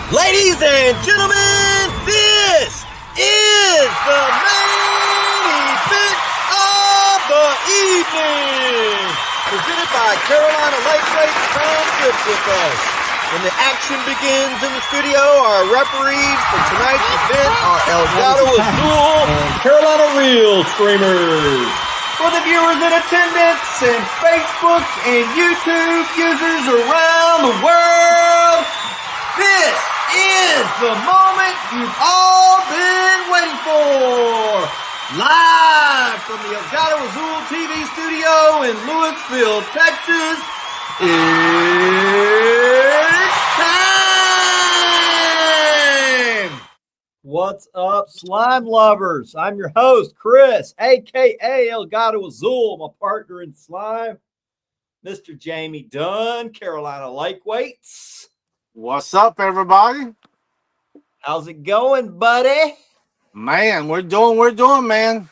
Ladies and gentlemen, this is the main event of the evening. Presented by Carolina Lightweights. Come get with us. When the action begins in the studio, our referees for tonight's event are Elgato Azul and Carolina Real Streamers. For the viewers in attendance and Facebook and YouTube users around the world, this is the moment you've all been waiting for. Live from the Elgato Azul TV studio in Louisville, Texas, it's time! What's up, slime lovers? I'm your host, Chris, a.k.a. Elgato Azul, my partner in slime, Mr. Jamie Dunn, Carolina Lightweights. What's up, everybody? How's it going, buddy? Man, we're doing, man.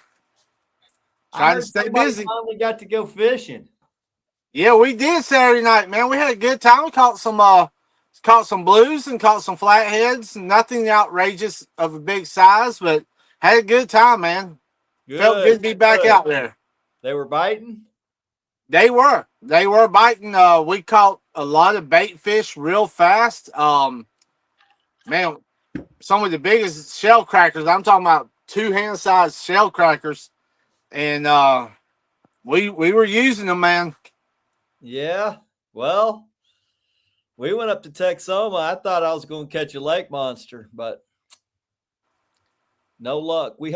Trying to stay busy. Finally got to go fishing. Yeah, we did Saturday night, man. We had a good time. We caught some blues and caught some flatheads. Nothing outrageous of a big size, but had a good time, man. Good. Felt good to be back out there. They were biting? They were biting. We caught a lot of bait fish real fast. Man, some of the biggest shell crackers. I'm talking about 2-hand size shell crackers, and we were using them, man. Yeah. Well, we went up to Texoma. I thought I was going to catch a lake monster, but no luck. We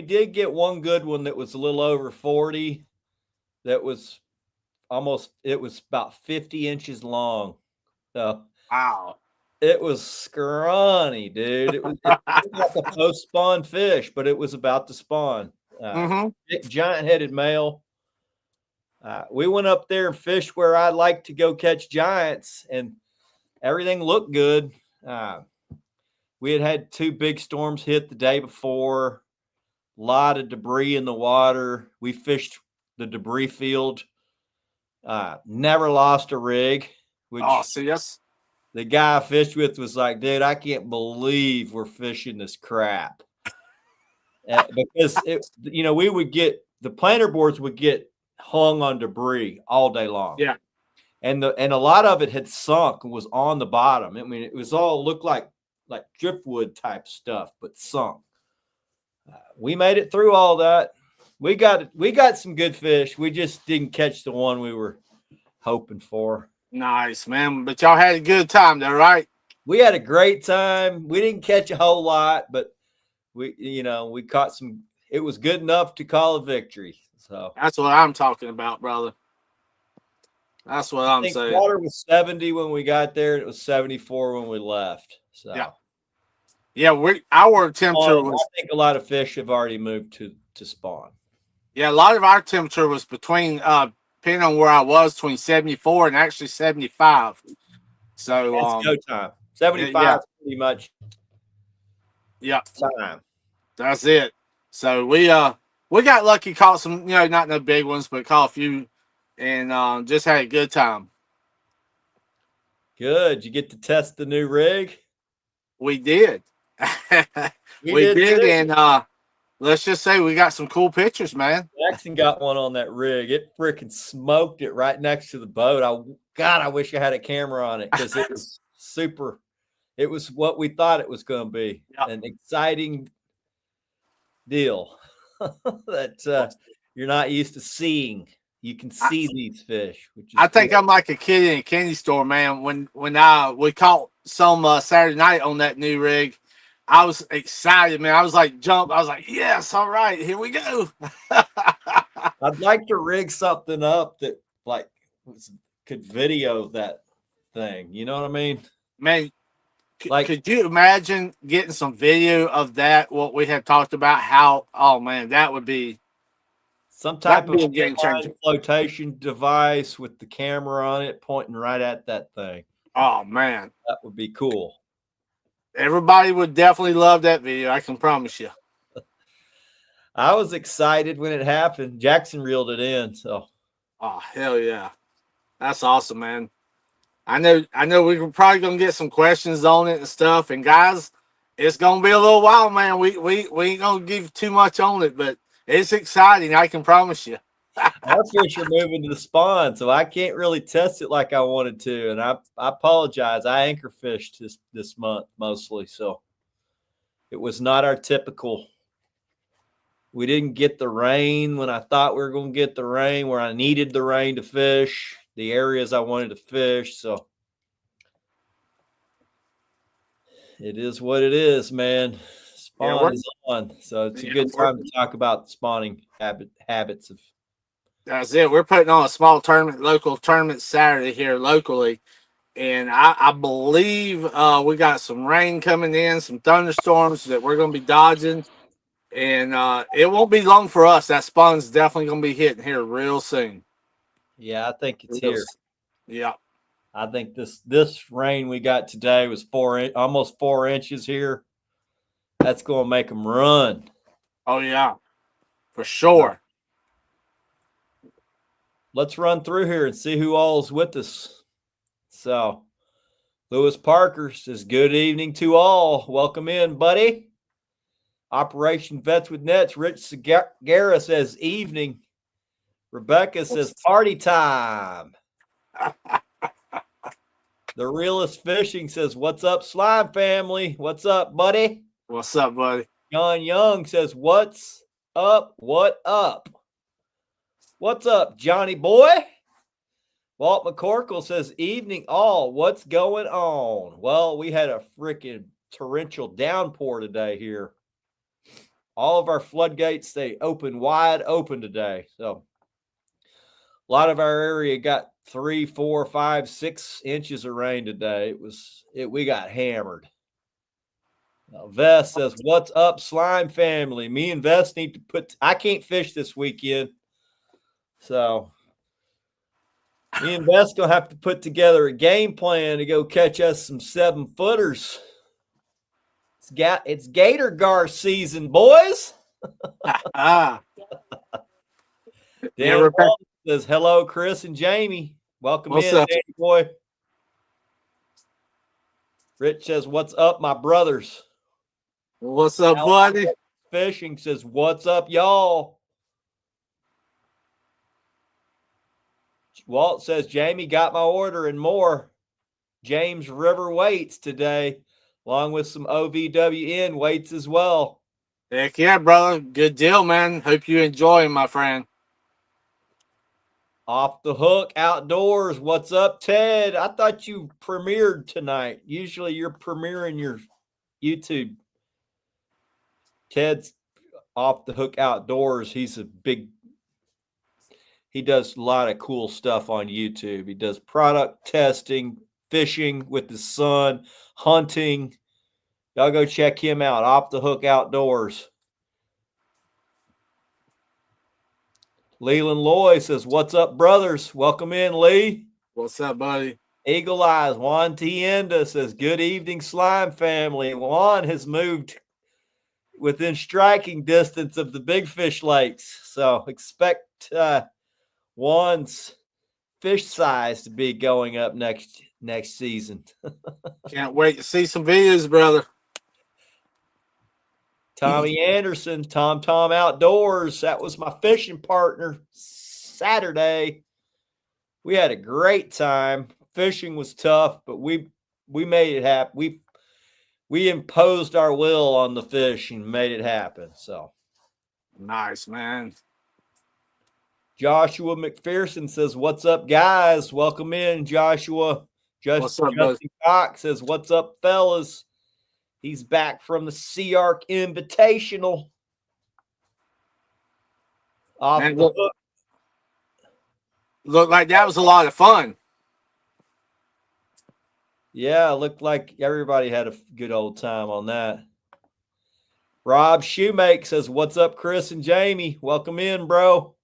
did get one good one that was a little over 40. That was it was about 50 inches long. So wow. It was scrawny, dude. It was like a post-spawn fish, but it was about to spawn. Big giant-headed male. We went up there and fished where I like to go catch giants, and everything looked good. We had 2 big storms hit the day before. A lot of debris in the water. We fished the debris field. Never lost a rig. Which yes. The guy I fished with was like, dude, I can't believe we're fishing this crap. Because we would get the planter boards would get hung on debris all day long. Yeah. And a lot of it had sunk and was on the bottom. I mean, it was all looked like driftwood type stuff, but sunk. We made it through all that. We got some good fish. We just didn't catch the one we were hoping for. Nice, man. But y'all had a good time there, right? We had a great time. We didn't catch a whole lot, but we caught some. It was good enough to call a victory. So that's what I'm talking about, brother. That's what I'm saying. Water was 70 when we got there, and it was 74 when we left. So yeah, our temperature was. I think a lot of fish have already moved to spawn. Yeah, a lot of our temperature was between depending on where I was, between 74 and actually 75. So it's go time. 75 is pretty much time. That's it. So we got lucky, caught some, not no big ones, but caught a few, and just had a good time. Good. You get to test the new rig? We did. we did, and let's just say we got some cool pictures, man. Jackson got one on that rig. It freaking smoked it right next to the boat. I wish I had a camera on it because it was super. It was what we thought it was going to be. Yep. An exciting deal that you're not used to seeing. You can see these fish. Which is I think I'm like a kid in a candy store, man. When we caught some Saturday night on that new rig, I was excited, man. I was like, jump. I was like, yes, all right, here we go. I'd like to rig something up that could video that thing. You know what I mean? Man, could you imagine getting some video of that, what we have talked about? Oh, man, that would be some type of flotation device with the camera on it pointing right at that thing. Oh, man. That would be cool. Everybody would definitely love that video. I can promise you. I was excited when it happened. Jackson reeled it in. So, oh, hell yeah. That's awesome, man. I know we're probably gonna get some questions on it and stuff. And guys, it's gonna be a little while, man. We ain't gonna give too much on it, but it's exciting. I can promise you. Our fish are moving to the spawn, so I can't really test it like I wanted to. And I apologize. I anchor fished this month mostly, so it was not our typical. We didn't get the rain when I thought we were going to get the rain, where I needed the rain to fish the areas I wanted to fish. So it is what it is, man. Spawn is on. So it's a good time to talk about the spawning habits of. That's it. We're putting on a small tournament, local tournament Saturday here locally. And I believe we got some rain coming in, some thunderstorms that we're going to be dodging. And it won't be long for us. That spawn's definitely going to be hitting here real soon. Yeah, I think it's here. Yeah. I think this rain we got today was almost 4 inches here. That's going to make them run. Oh, yeah, for sure. Let's run through here and see who all is with us. So, Lewis Parker says, good evening to all. Welcome in, buddy. Operation Vets with Nets. Rich Segura says, evening. Rebecca says, party time. The Realist Fishing says, what's up, Slime family? What's up, buddy? What's up, buddy? John Young says, what's up? What up? What's up, Johnny boy? Walt McCorkle says, evening all. What's going on? Well, we had a freaking torrential downpour today here. All of our floodgates, they open wide open today. So a lot of our area got 3, 4, 5, 6 inches of rain today. We got hammered. Now, Vest says, what's up, Slime family? Me and Vest need to I can't fish this weekend. So me and Vest gonna have to put together a game plan to go catch us some 7-footers. It's Gator Gar season, boys. Dan Walton says, hello, Chris and Jamie. Welcome in, Danny boy. Rich says, what's up, my brothers? What's up, buddy? Fishing says, what's up, y'all? Walt says, Jamie got my order and more. James River weights today, along with some OVWN weights as well. Heck yeah, brother. Good deal, man. Hope you enjoy, my friend. Off the Hook Outdoors. What's up, Ted? I thought you premiered tonight. Usually you're premiering your YouTube. Ted's Off the Hook Outdoors. He does a lot of cool stuff on YouTube. He does product testing, fishing with his son, hunting. Y'all go check him out. Off the Hook Outdoors. Leland Loy says, what's up, brothers? Welcome in, Lee. What's up, buddy? Eagle Eyes. Juan Tienda says, good evening, Slime family. Juan has moved within striking distance of the Big Fish Lakes. So expect Juan's fish size to be going up next season. Can't wait to see some videos, brother. Tommy Anderson, Tom Outdoors. That was my fishing partner Saturday. We had a great time. Fishing was tough, but we made it happen. We imposed our will on the fish and made it happen. So nice, man. Joshua McPherson says, what's up, guys? Welcome in, Joshua. Justin Cox says, what's up, fellas? He's back from the Sea Arc Invitational. Looked like that was a lot of fun. Yeah, looked like everybody had a good old time on that. Rob Shoemake says, what's up, Chris and Jamie? Welcome in, bro.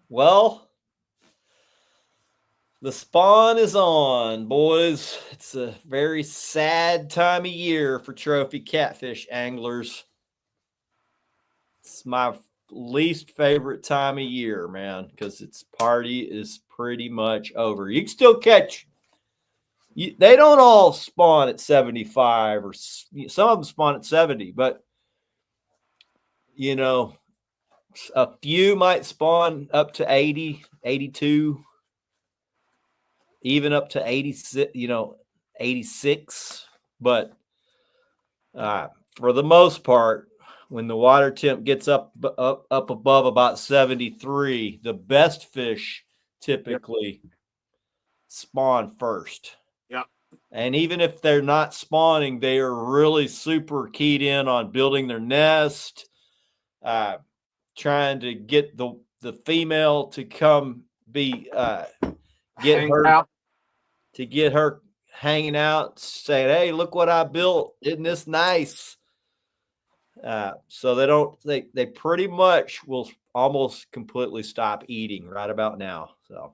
Well, the spawn is on, boys. It's a very sad time of year for trophy catfish anglers. It's my least favorite time of year, man, because its party is pretty much over. You can still catch. They don't all spawn at 75, or some of them spawn at 70, but you know, a few might spawn up to 80, 82, even up to 86, 86. But for the most part, when the water temp gets up above about 73, the best fish typically spawn first. Yep. And even if they're not spawning, they are really super keyed in on building their nest, trying to get the female to come get her hanging out, saying, "Hey, look what I built! Isn't this nice?" So they pretty much will almost completely stop eating right about now. So,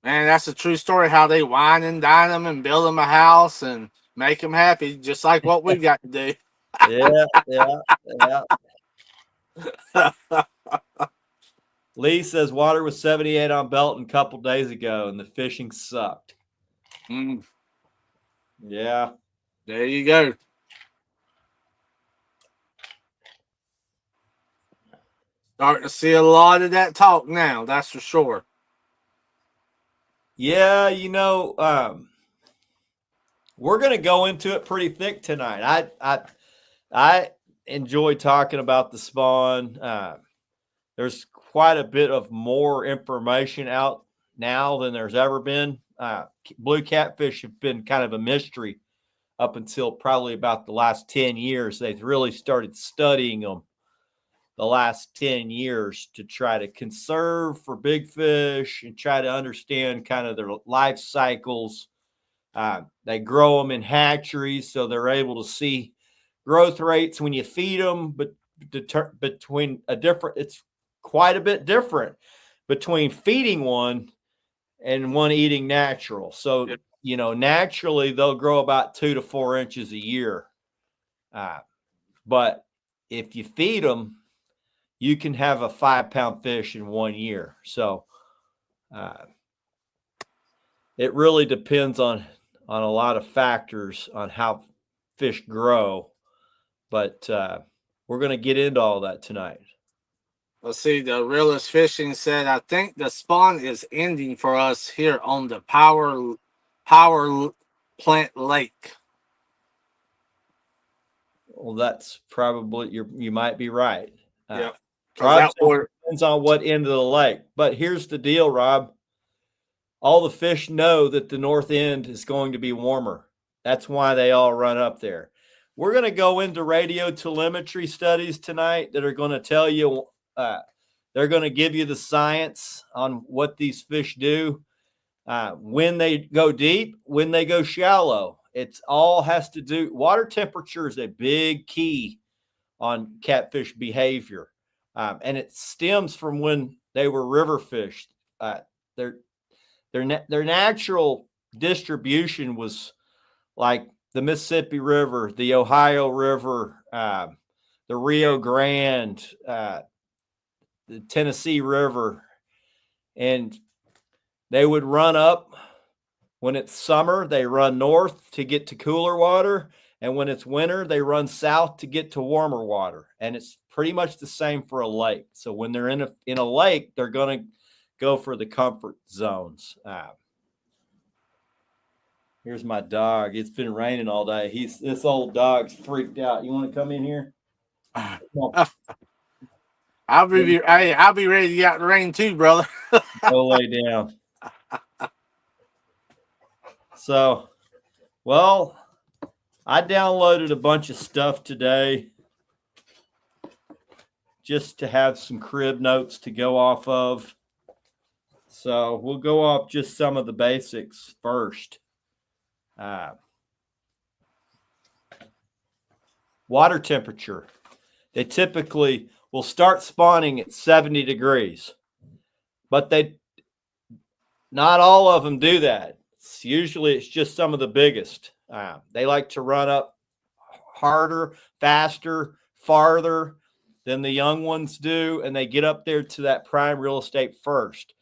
man, that's a true story. How they wine and dine them and build them a house and make them happy, just like what we got to do. yeah. Lee says water was 78 on Belton a couple days ago, and the fishing sucked. Yeah. There you go. Starting to see a lot of that talk now, that's for sure. Yeah, we're going to go into it pretty thick tonight. I enjoy talking about the spawn. There's quite a bit of more information out now than there's ever been. Blue catfish have been kind of a mystery up until probably about the last 10 years. They've really started studying them the last 10 years to try to conserve for big fish and try to understand kind of their life cycles. They grow them in hatcheries, so they're able to see growth rates when you feed them, but it's quite a bit different between feeding one and one eating natural. So, naturally they'll grow about 2 to 4 inches a year. But if you feed them, you can have a 5-pound fish in 1 year. So it really depends on a lot of factors on how fish grow. But we're going to get into all that tonight. Let's see. The Realist Fishing said, I think the spawn is ending for us here on the power plant lake. Well, that's probably you might be right. Yeah. Depends on what end of the lake. But here's the deal, Rob. All the fish know that the north end is going to be warmer. That's why they all run up there. We're going to go into radio telemetry studies tonight that are going to tell you, they're going to give you the science on what these fish do, when they go deep, when they go shallow. It's all has to do. Water temperature is a big key on catfish behavior. And it stems from when they were river fished. Their natural distribution was like the Mississippi River, the Ohio River, the Rio Grande, the Tennessee River. And they would run up when it's summer, they run north to get to cooler water. And when it's winter, they run south to get to warmer water. And it's pretty much the same for a lake. So when they're in a lake, they're going to go for the comfort zones. Here's my dog. It's been raining all day. This old dog's freaked out. You want to come in here? I'll be ready to get out the rain too, brother. Go lay down. So, well, I downloaded a bunch of stuff today just to have some crib notes to go off of. So we'll go off just some of the basics first. Water temperature. They typically will start spawning at 70 degrees, but not all of them do that. Usually it's just some of the biggest. They like to run up harder, faster, farther than the young ones do, and they get up there to that prime real estate first.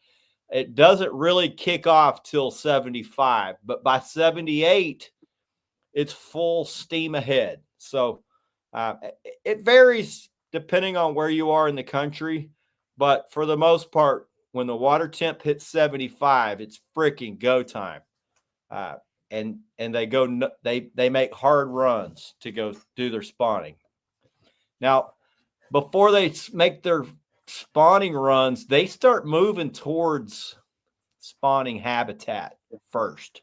it doesn't really kick off till 75, but by 78, it's full steam ahead. So it varies depending on where you are in the country, but for the most part, when the water temp hits 75, it's freaking go time. And they make hard runs to go do their spawning. Now, before they make their spawning runs, they start moving towards spawning habitat first.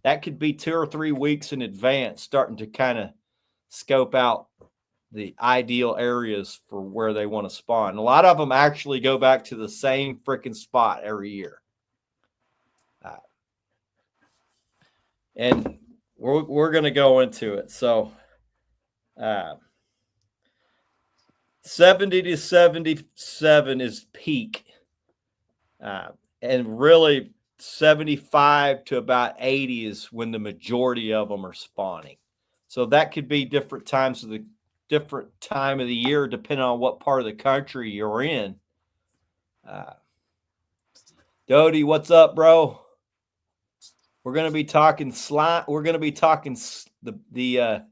That could be 2 or 3 weeks in advance, starting to kind of scope out the ideal areas for where they want to spawn. A lot of them actually go back to the same freaking spot every year. And we're going to go into it. So 70 to 77 is peak. And really 75 to about 80 is when the majority of them are spawning. So that could be different time of the year, depending on what part of the country you're in. Dodie, what's up, bro? We're going to be talking slime. We're going to be talking the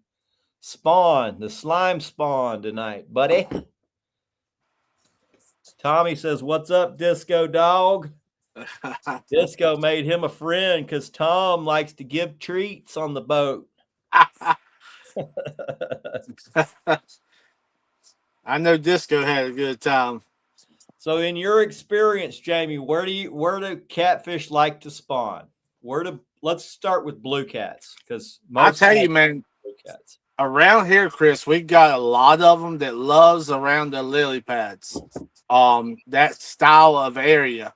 spawn, the slime spawn tonight, buddy. Tommy says, "What's up, Disco Dog?" Disco made him a friend because Tom likes to give treats on the boat. I know Disco had a good time. So, in your experience, Jamie, where do catfish like to spawn? Let's start with blue cats, because I'll tell you, man, blue cats around here, Chris, we got a lot of them that loves around the lily pads. That style of area.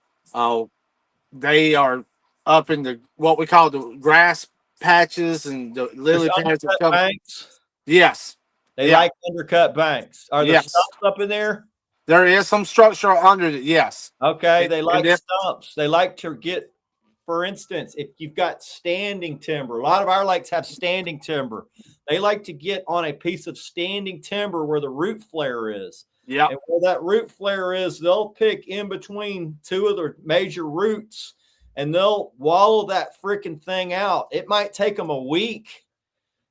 They are up in the what we call the grass patches and the lily pads. Banks. Yes, they like undercut banks. Are there stumps up in there? There is some structure under it. Yes. Okay, they like stumps. They like to get. For instance, if you've got standing timber, a lot of our lakes have standing timber. They like to get on a piece of standing timber where the root flare is. Yeah. And where that root flare is, they'll pick in between two of the major roots and they'll wallow that freaking thing out. It might take them a week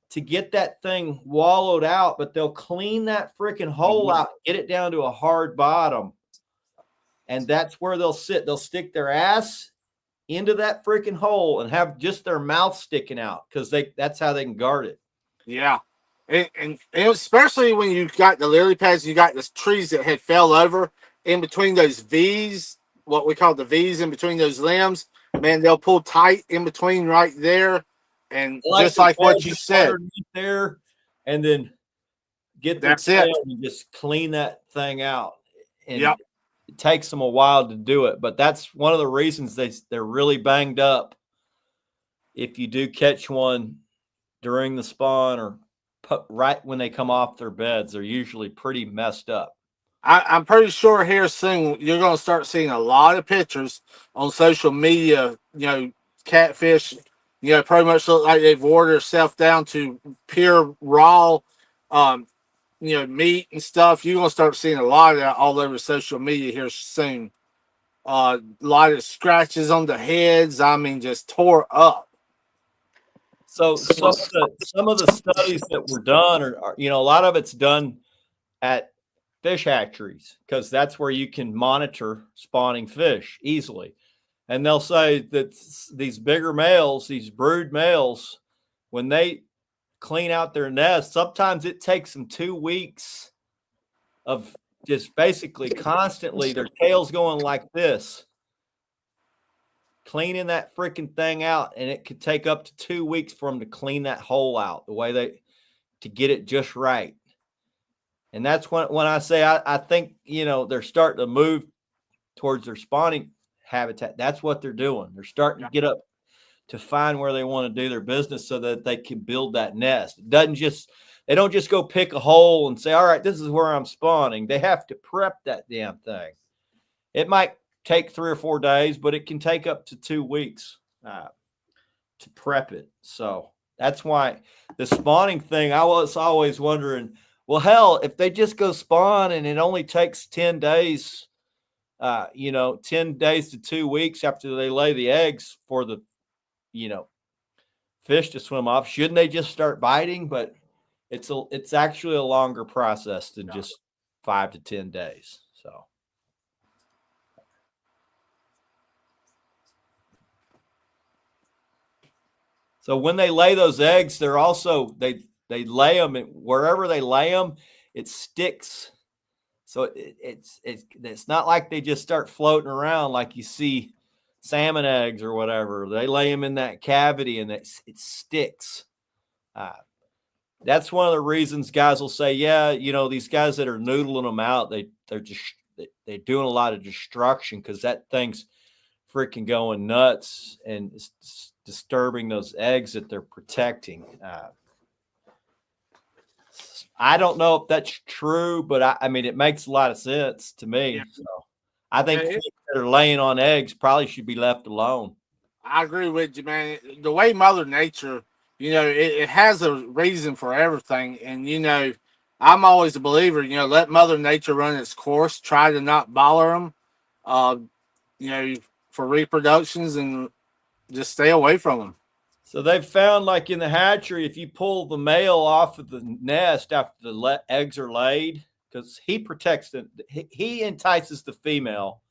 to get that thing wallowed out, but they'll clean that freaking hole out, get it down to a hard bottom. And that's where they'll sit. They'll stick their ass into that freaking hole and have just their mouth sticking out because that's how they can guard it. Yeah. And especially when you got the lily pads, you got the trees that had fell over in between those V's, what we call the V's in between those limbs. Man, they'll pull tight in between right there. And just like what you said there, and then get that's it. And just clean that thing out. And it takes them a while to do it, but that's one of the reasons they're really banged up. If you do catch one during the spawn or right when they come off their beds, they're usually pretty messed up. I'm pretty sure here soon you're going to start seeing a lot of pictures on social media. Catfish, pretty much look like they've wore themselves down to pure raw, meat and stuff. You're going to start seeing a lot of that all over social media here soon. A lot of scratches on the heads. I mean, just tore up. So some of the studies that were done are a lot of it's done at fish hatcheries because that's where you can monitor spawning fish easily. And they'll say that these bigger males, these brood males, when they clean out their nest, sometimes it takes them 2 weeks of just basically constantly their tails going like this, cleaning that freaking thing out, and it could take up to 2 weeks for them to clean that hole out the way to get it just right. And that's when I say I think they're starting to move towards their spawning habitat. That's what they're doing. They're starting to get up to find where they want to do their business so that they can build that nest. They don't just go pick a hole and say, all right, this is where I'm spawning. They have to prep that damn thing. It might take 3 or 4 days, but it can take up to 2 weeks to prep it. So that's why the spawning thing, I was always wondering, well, hell, if they just go spawn and it only takes 10 days 10 days to 2 weeks after they lay the eggs for the, fish to swim off. Shouldn't they just start biting? But it's actually a longer process than just 5 to 10 days. So when they lay those eggs, they're also they lay them, and wherever they lay them, it sticks. So it's not like they just start floating around like you see salmon eggs or whatever. They lay them in that cavity, and it sticks. That's one of the reasons guys will say, yeah, these guys that are noodling them out, they're doing a lot of destruction because that thing's freaking going nuts and it's disturbing those eggs that they're protecting. I don't know if that's true, but I mean, it makes a lot of sense to me. Yeah. So I think fish that are laying on eggs probably should be left alone. I agree with you, man. The way Mother Nature, it has a reason for everything. And, I'm always a believer, let Mother Nature run its course. Try to not bother them, for reproductions, and just stay away from them. So they've found, like in the hatchery, if you pull the male off of the nest after the eggs are laid, because he protects them, he entices the female.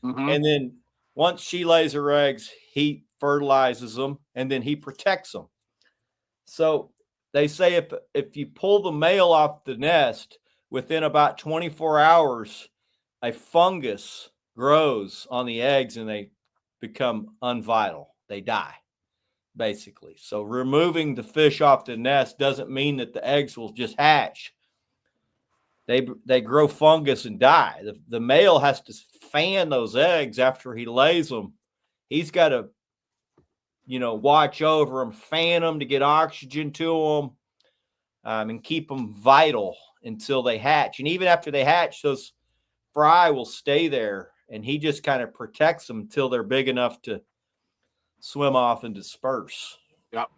Mm-hmm. And then once she lays her eggs, he fertilizes them, and then he protects them. So they say if you pull the male off the nest, within about 24 hours, a fungus grows on the eggs and they become unvital. They die, basically. So removing the fish off the nest doesn't mean that the eggs will just hatch. They grow fungus and die. The male has to fan those eggs after he lays them. He's got to, watch over them, fan them to get oxygen to them, and keep them vital until they hatch. And even after they hatch, those fry will stay there, and he just kind of protects them until they're big enough to swim off and disperse. Yep.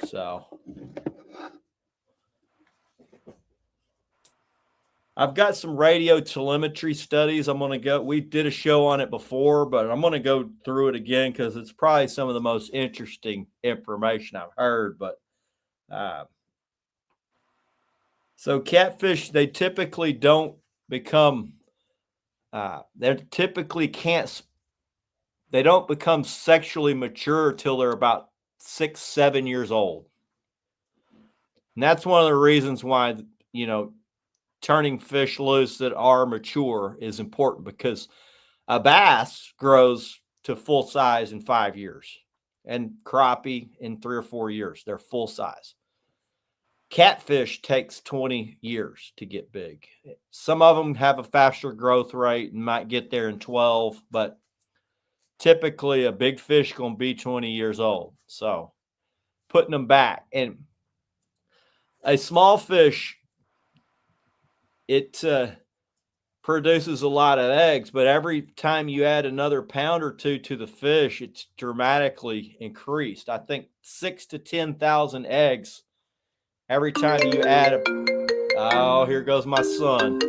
So I've got some radio telemetry studies. We did a show on it before, but I'm going to go through it again because it's probably some of the most interesting information I've heard. But so catfish, they typically don't become, they don't become sexually mature till they're about 6-7 years old. And that's one of the reasons why, turning fish loose that are mature is important, because a bass grows to full size in 5 years, and crappie in 3 or 4 years. They're full size. Catfish takes 20 years to get big. Some of them have a faster growth rate and might get there in 12, but typically a big fish going to be 20 years old. So putting them back. And a small fish, it produces a lot of eggs, but every time you add another pound or two to the fish, it's dramatically increased. I think 6,000 to 10,000 eggs every time you add oh, here goes my son.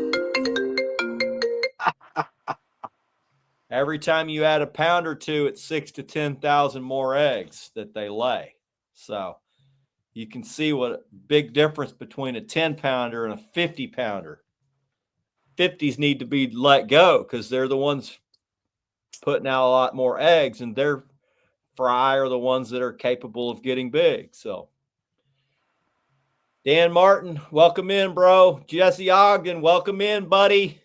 Every time you add a pound or two, it's 6,000 to 10,000 more eggs that they lay. So you can see what a big difference between a 10-pounder and a 50-pounder. 50s need to be let go because they're the ones putting out a lot more eggs, and their fry are the ones that are capable of getting big. So Dan Martin, welcome in, bro. Jesse Ogden, welcome in, buddy.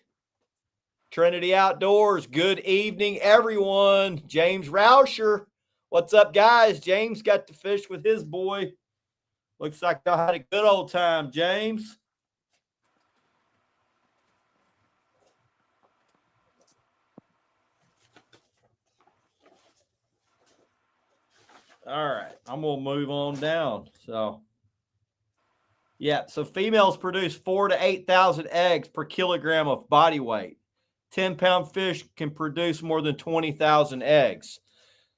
Trinity Outdoors, good evening, everyone. James Rauscher, what's up, guys? James got to fish with his boy. Looks like y'all had a good old time, James. All right, I'm going to move on down. So females produce 4,000 to 8,000 eggs per kilogram of body weight. 10-pound fish can produce more than 20,000 eggs.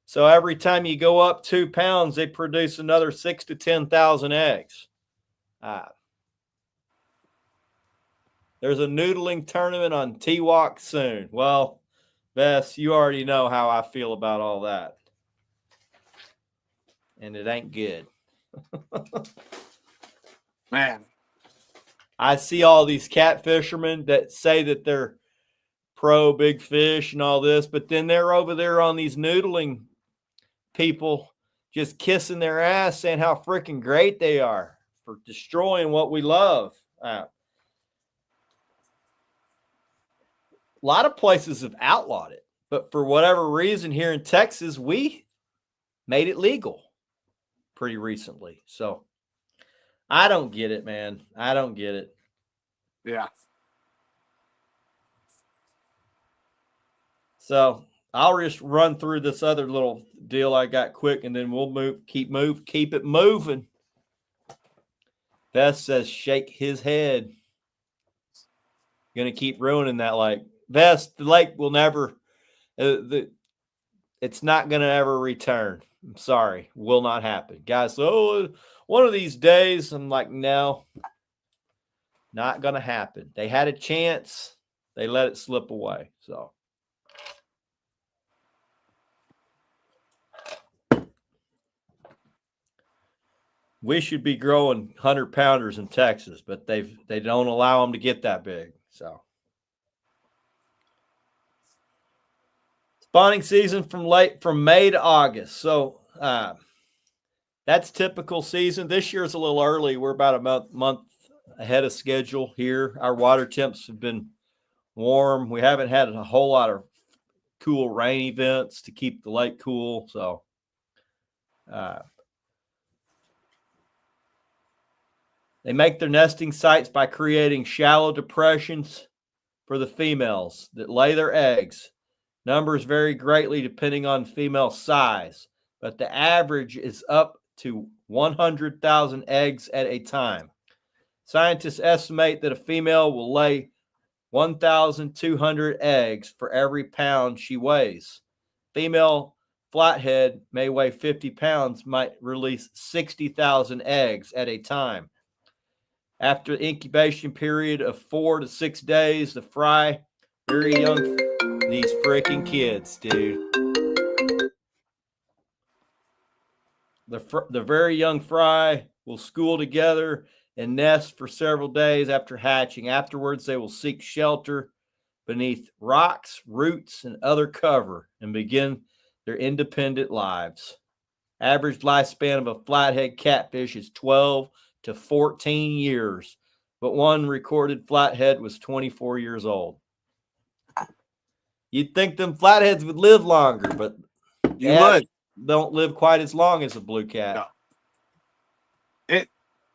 So every time you go up 2 pounds, they produce another 6,000 to 10,000 eggs. There's a noodling tournament on T-Walk soon. Well, Bess, you already know how I feel about all that. And it ain't good. Man. I see all these catfishermen that say that they're pro big fish and all this, but then they're over there on these noodling people just kissing their ass saying how freaking great they are for destroying what we love. A lot of places have outlawed it, but for whatever reason here in Texas, we made it legal pretty recently. So I don't get it, man. I don't get it. Yeah. So I'll just run through this other little deal I got quick, and then we'll keep it moving. Beth says, shake his head. Gonna keep ruining that lake. Beth, the lake will never. It's not gonna ever return. I'm sorry, will not happen, guys. So one of these days, I'm like, no, not gonna happen. They had a chance, they let it slip away. So. We should be growing 100-pounders in Texas, but they don't allow them to get that big. So spawning season from May to August. So that's typical season. This year's a little early. We're about a month ahead of schedule here. Our water temps have been warm. We haven't had a whole lot of cool rain events to keep the lake cool. So they make their nesting sites by creating shallow depressions for the females that lay their eggs. Numbers vary greatly depending on female size, but the average is up to 100,000 eggs at a time. Scientists estimate that a female will lay 1,200 eggs for every pound she weighs. Female flathead may weigh 50 pounds, might release 60,000 eggs at a time. After the incubation period of 4 to 6 days, the fry, very young, these freaking kids, dude. The very young fry will school together and nest for several days after hatching. Afterwards, they will seek shelter beneath rocks, roots, and other cover and begin their independent lives. Average lifespan of a flathead catfish is 12 to 14 years, but one recorded flathead was 24 years old. You'd think them flatheads would live longer, but you would. Don't live quite as long as a blue cat. No.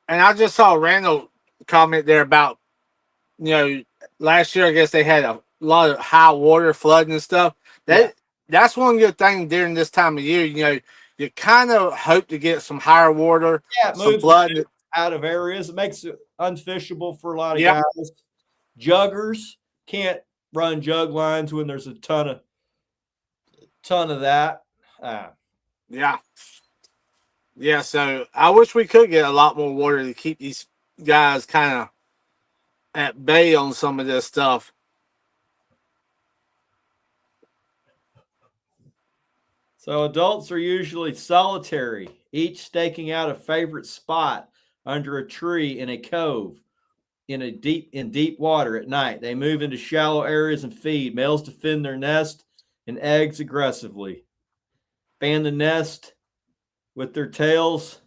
And I just saw Randall comment there about, last year I guess they had a lot of high water flooding and stuff. That's one good thing during this time of year. You kind of hope to get some higher water, some flood out of areas. It makes it unfishable for a lot of guys. Juggers can't run jug lines when there's a ton of that. Yeah, so I wish we could get a lot more water to keep these guys kind of at bay on some of this stuff. So adults are usually solitary, each staking out a favorite spot under a tree in a cove in deep water at night. They move into shallow areas and feed. Males defend their nest and eggs aggressively. Fan the nest with their tails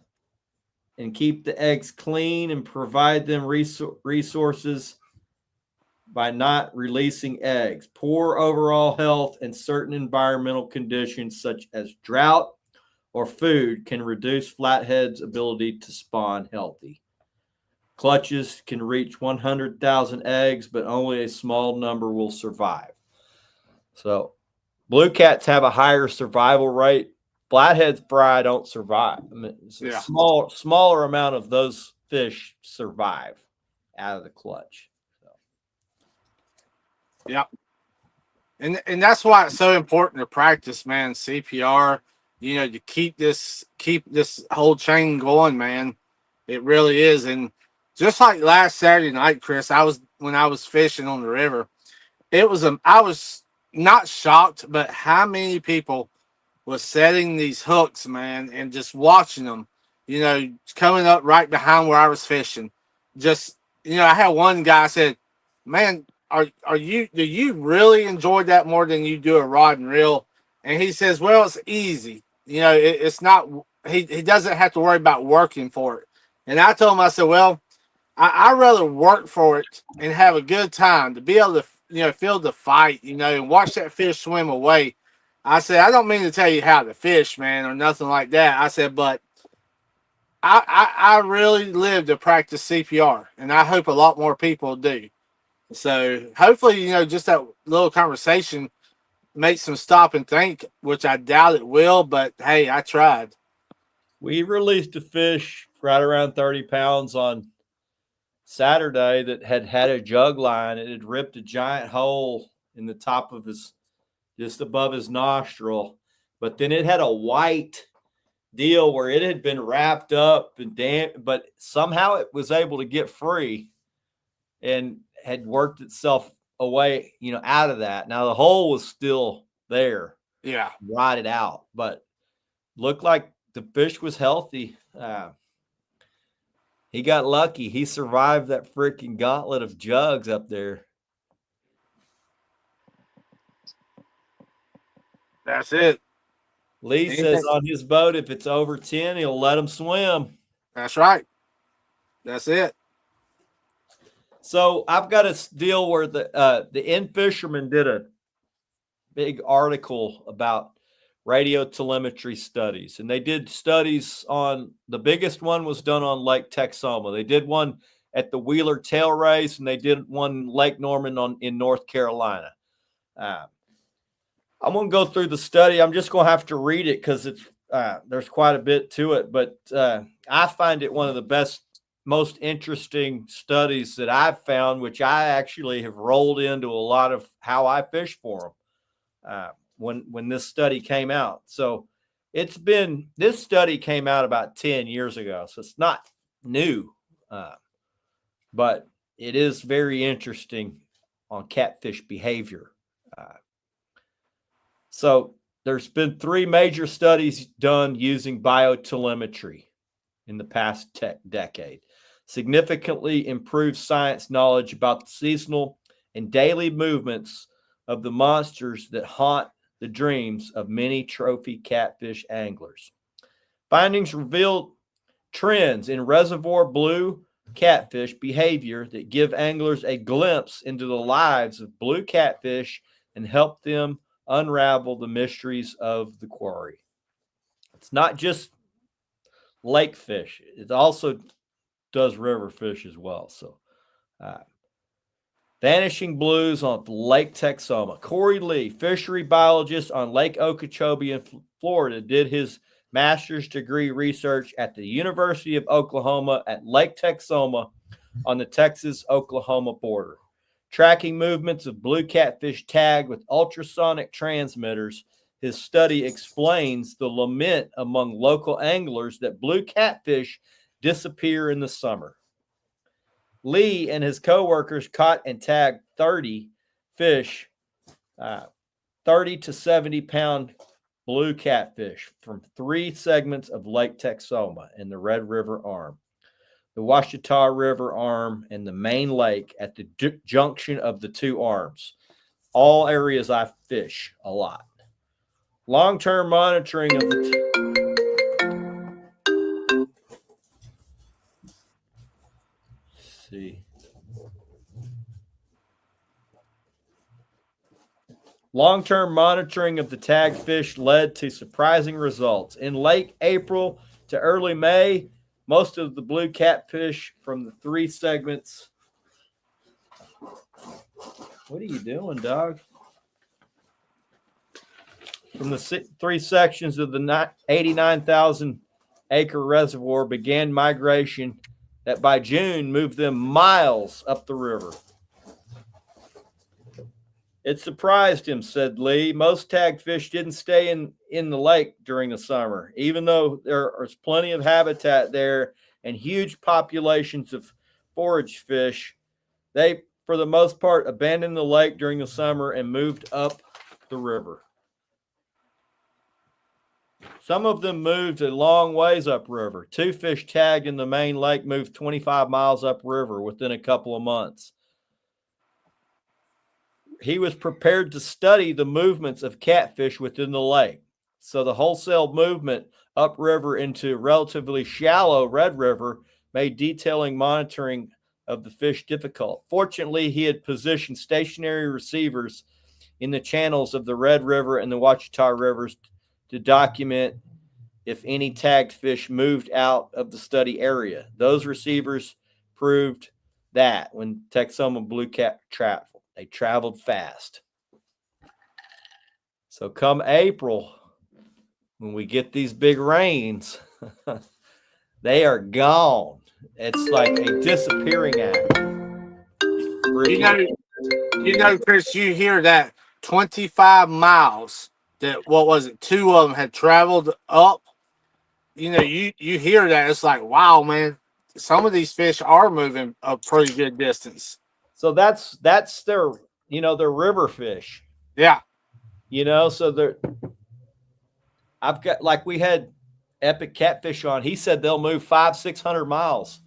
and keep the eggs clean and provide them resources by not releasing eggs. Poor overall health and certain environmental conditions such as drought or food can reduce flatheads' ability to spawn healthy. Clutches can reach 100,000 eggs, but only a small number will survive. So blue cats have a higher survival rate. Flathead fry don't survive. I mean, it's a smaller amount of those fish survive out of the clutch. So. Yeah. And that's why it's so important to practice, man. CPR, to keep this whole chain going, man. It really is. And just like last Saturday night, Chris, I was when I was fishing on the river. I was not shocked, but how many people was setting these hooks, man, and just watching them, coming up right behind where I was fishing. Just, I had one guy said, "Man, do you really enjoy that more than you do a rod and reel?" And he says, "Well, it's easy. It's not. He doesn't have to worry about working for it." And I told him, I said, "Well, I rather work for it and have a good time to be able to, feel the fight, and watch that fish swim away." I said, "I don't mean to tell you how to fish, man, or nothing like that." I said, "But I really live to practice CPR, and I hope a lot more people do. So hopefully, just that little conversation makes them stop and think, which I doubt it will, but hey, I tried." We released a fish right around 30 pounds on Saturday that had a jug line. It had ripped a giant hole in the top of just above his nostril. But then it had a white deal where it had been wrapped up and but somehow it was able to get free and had worked itself away, out of that. Now the hole was still there. Yeah. Rotted out, but looked like the fish was healthy. He got lucky. He survived that freaking gauntlet of jugs up there. That's it. Lee says on his boat, if it's over 10, he'll let him swim. That's right. That's it. So I've got a deal where the In Fisherman did a big article about radio telemetry studies, and they did studies on, the biggest one was done on Lake Texoma. They did one at the Wheeler Tail Race, and they did one in Lake Norman in North Carolina. I'm going to go through the study. I'm just going to have to read it because it's there's quite a bit to it, but I find it one of the best, most interesting studies that I've found, which I actually have rolled into a lot of how I fish for them. When this study came out. So this study came out about 10 years ago. So it's not new, but it is very interesting on catfish behavior. So there's been 3 major studies done using biotelemetry in the past decade. Significantly improved science knowledge about the seasonal and daily movements of the monsters that haunt the dreams of many trophy catfish anglers. Findings revealed trends in reservoir blue catfish behavior that give anglers a glimpse into the lives of blue catfish and help them unravel the mysteries of the quarry. It's not just lake fish. It also does river fish as well. So, vanishing blues on Lake Texoma. Corey Lee, fishery biologist on Lake Okeechobee in Florida, did his master's degree research at the University of Oklahoma at Lake Texoma on the Texas-Oklahoma border. Tracking movements of blue catfish tagged with ultrasonic transmitters, his study explains the lament among local anglers that blue catfish disappear in the summer. Lee and his co-workers caught and tagged 30 fish, 30 to 70 pound blue catfish from 3 segments of Lake Texoma and the Red River Arm, the Washita River Arm, and the main lake at the junction of the 2 arms. All areas I fish a lot. Long-term monitoring of Long-term monitoring of the tagged fish led to surprising results. In late April to early May, most of the blue catfish from the 3 segments. What are you doing, dog? From the 3 sections of the 89,000 acre reservoir began migration that by June moved them miles up the river. It surprised him, said Lee. Most tagged fish didn't stay in the lake during the summer, even though there is plenty of habitat there and huge populations of forage fish. They for the most part, abandoned the lake during the summer and moved up the river. Some of them moved a long ways upriver. 2 fish tagged in the main lake moved 25 miles upriver within a couple of months. He was prepared to study the movements of catfish within the lake. So the wholesale movement upriver into relatively shallow Red River made detailing monitoring of the fish difficult. Fortunately, he had positioned stationary receivers in the channels of the Red River and the Ouachita Rivers to document if any tagged fish moved out of the study area. Those receivers proved that when Texoma blue cat traveled, they traveled fast. So come April, when we get these big rains, they are gone. It's like a disappearing act. Chris, you hear that 25 miles that, what was it, 2 of them had traveled up? You hear that. It's like, wow, man, some of these fish are moving a pretty good distance. So that's their, their river fish. Yeah. So I've got, like, we had Epic Catfish on. He said they'll move 500-600 miles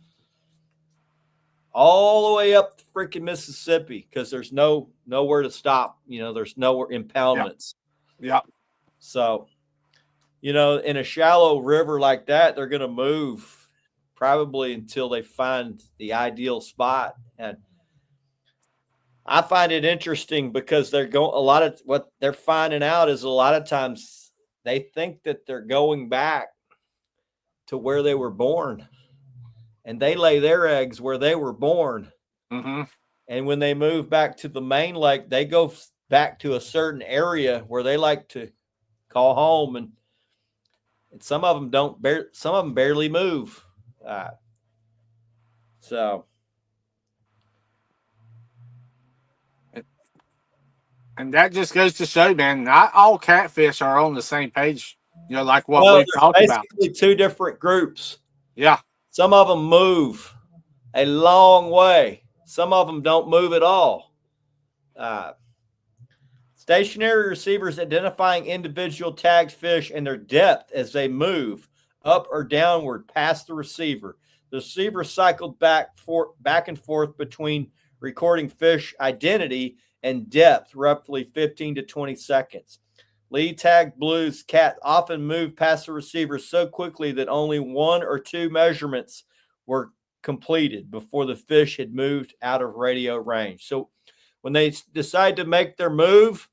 all the way up the freaking Mississippi because there's nowhere to stop. There's nowhere impoundments. Yeah. So, in a shallow river like that, they're going to move probably until they find the ideal spot. And I find it interesting because they're going, a lot of what they're finding out is a lot of times they think that they're going back to where they were born, and they lay their eggs where they were born. Mm-hmm. And when they move back to the main lake, they go back to a certain area where they like to call home, and some of them some of them barely move. And that just goes to show, man, not all catfish are on the same page. Like what we've talked about. Basically 2 different groups. Yeah. Some of them move a long way. Some of them don't move at all. Stationary receivers identifying individual tagged fish and their depth as they move up or downward past the receiver. The receiver cycled back and forth between recording fish identity and depth, roughly 15 to 20 seconds. Lead tag blues cat often move past the receiver so quickly that only 1 or 2 measurements were completed before the fish had moved out of radio range. So when they decide to make their move,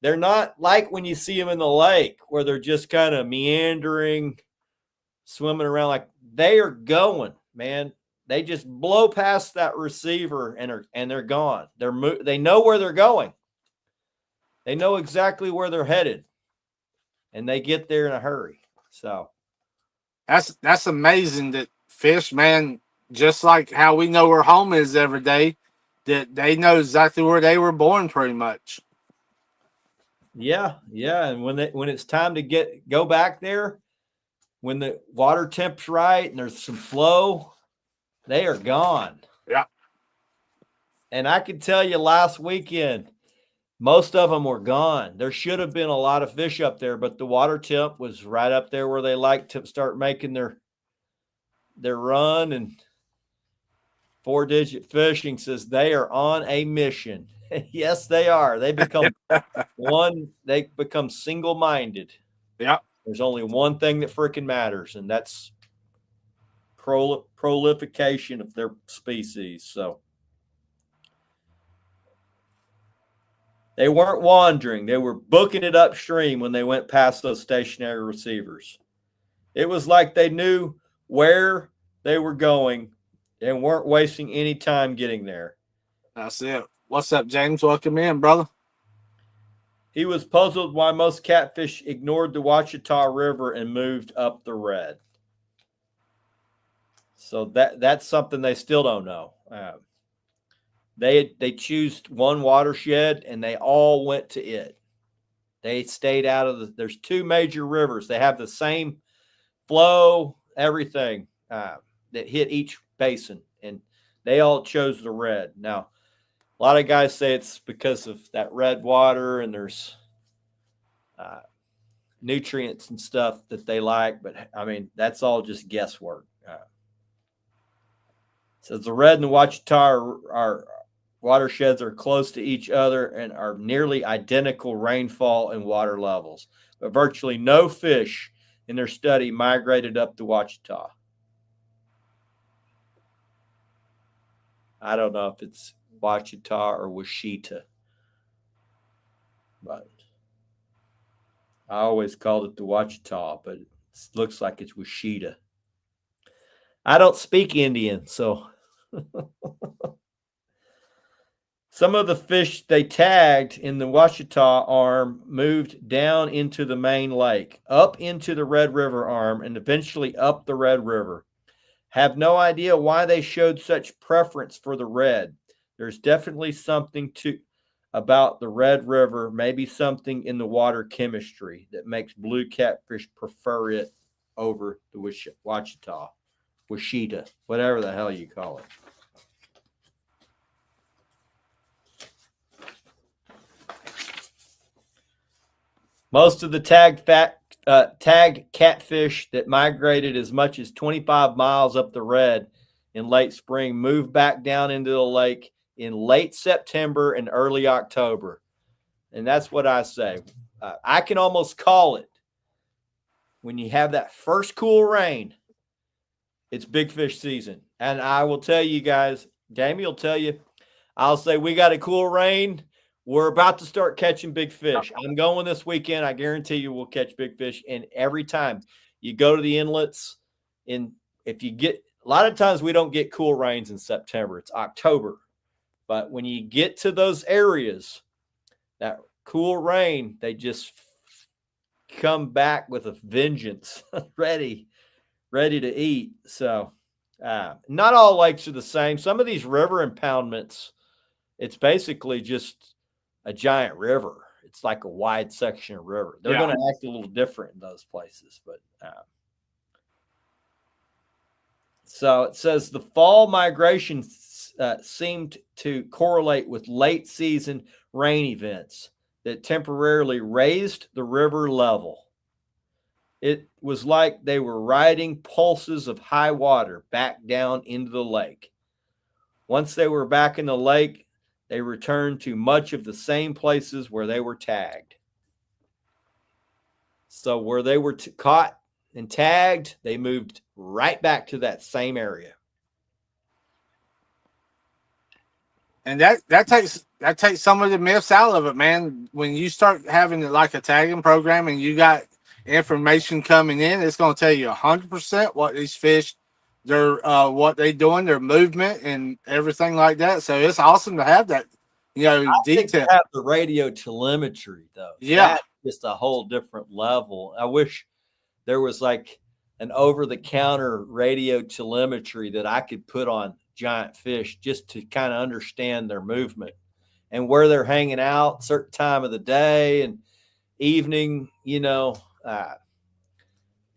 they're not like when you see them in the lake where they're just kind of meandering, swimming around. Like, they are going, man. They just blow past that receiver and they're gone. They know where they're going. They know exactly where they're headed, and they get there in a hurry. So that's amazing that fish, man, just like how we know where home is every day, that they know exactly where they were born pretty much. Yeah. And when it's time to go back there, when the water temp's right and there's some flow, they are gone. Yeah. And I can tell you last weekend, most of them were gone. There should have been a lot of fish up there, but the water temp was right up there where they like to start making their run. And 4-Digit Fishing says they are on a mission. Yes, they are. They become they become single-minded. Yeah. There's only one thing that freaking matters, and that's prolification of their species. So they weren't wandering. They were booking it upstream when they went past those stationary receivers. It was like they knew where they were going and weren't wasting any time getting there. That's it. What's up, James? Welcome in, brother. He was puzzled why most catfish ignored the Ouachita River and moved up the Red. So that's something they still don't know. They choose one watershed and they all went to it. They stayed out of there's 2 major rivers. They have the same flow, everything that hit each basin, and they all chose the Red. Now, A lot of guys say it's because of that red water and there's nutrients and stuff that they like, but I mean, that's all just guesswork. So the red and the Ouachita are watersheds are close to each other and are nearly identical rainfall and water levels, but virtually no fish in their study migrated up the Ouachita. I don't know if it's Ouachita or Ouachita, but I always called it the Ouachita, but it looks like it's Ouachita. I don't speak Indian, so some of the fish they tagged in the Ouachita arm moved down into the main lake, up into the Red River arm, and eventually up the Red River. Have no idea why they showed such preference for the red. There's definitely something about the Red River, maybe something in the water chemistry that makes blue catfish prefer it over the Ouachita, Ouachita, whatever the hell you call it. Most of the tagged catfish that migrated as much as 25 miles up the Red in late spring moved back down into the lake in late September and early October. And that's what I say. I can almost call it when you have that first cool rain, it's big fish season. And I will tell you guys, Jamie will tell you, I'll say we got a cool rain. We're about to start catching big fish. I'm going this weekend. I guarantee you we'll catch big fish. And every time you go to the inlets, if you get a lot of times we don't get cool rains in September. It's October. But when you get to those areas, that cool rain, they just come back with a vengeance, ready to eat. So not all lakes are the same. Some of these river impoundments, it's basically just a giant river. It's like a wide section of river. They're going to act a little different in those places. But so it says the fall migration seemed to correlate with late season rain events that temporarily raised the river level. It was like they were riding pulses of high water back down into the lake. Once they were back in the lake, they returned to much of the same places where they were tagged. So where they were caught and tagged, they moved right back to that same area. And that takes some of the myths out of it, man. When you start having like a tagging program and you got information coming in, it's going to tell you 100% what these fish, what they doing, their movement and everything like that. So it's awesome to have that, detail. Have the radio telemetry though. Yeah, that's just a whole different level. I wish there was like an over-the-counter radio telemetry that I could put on giant fish just to kind of understand their movement and where they're hanging out, certain time of the day and evening. Got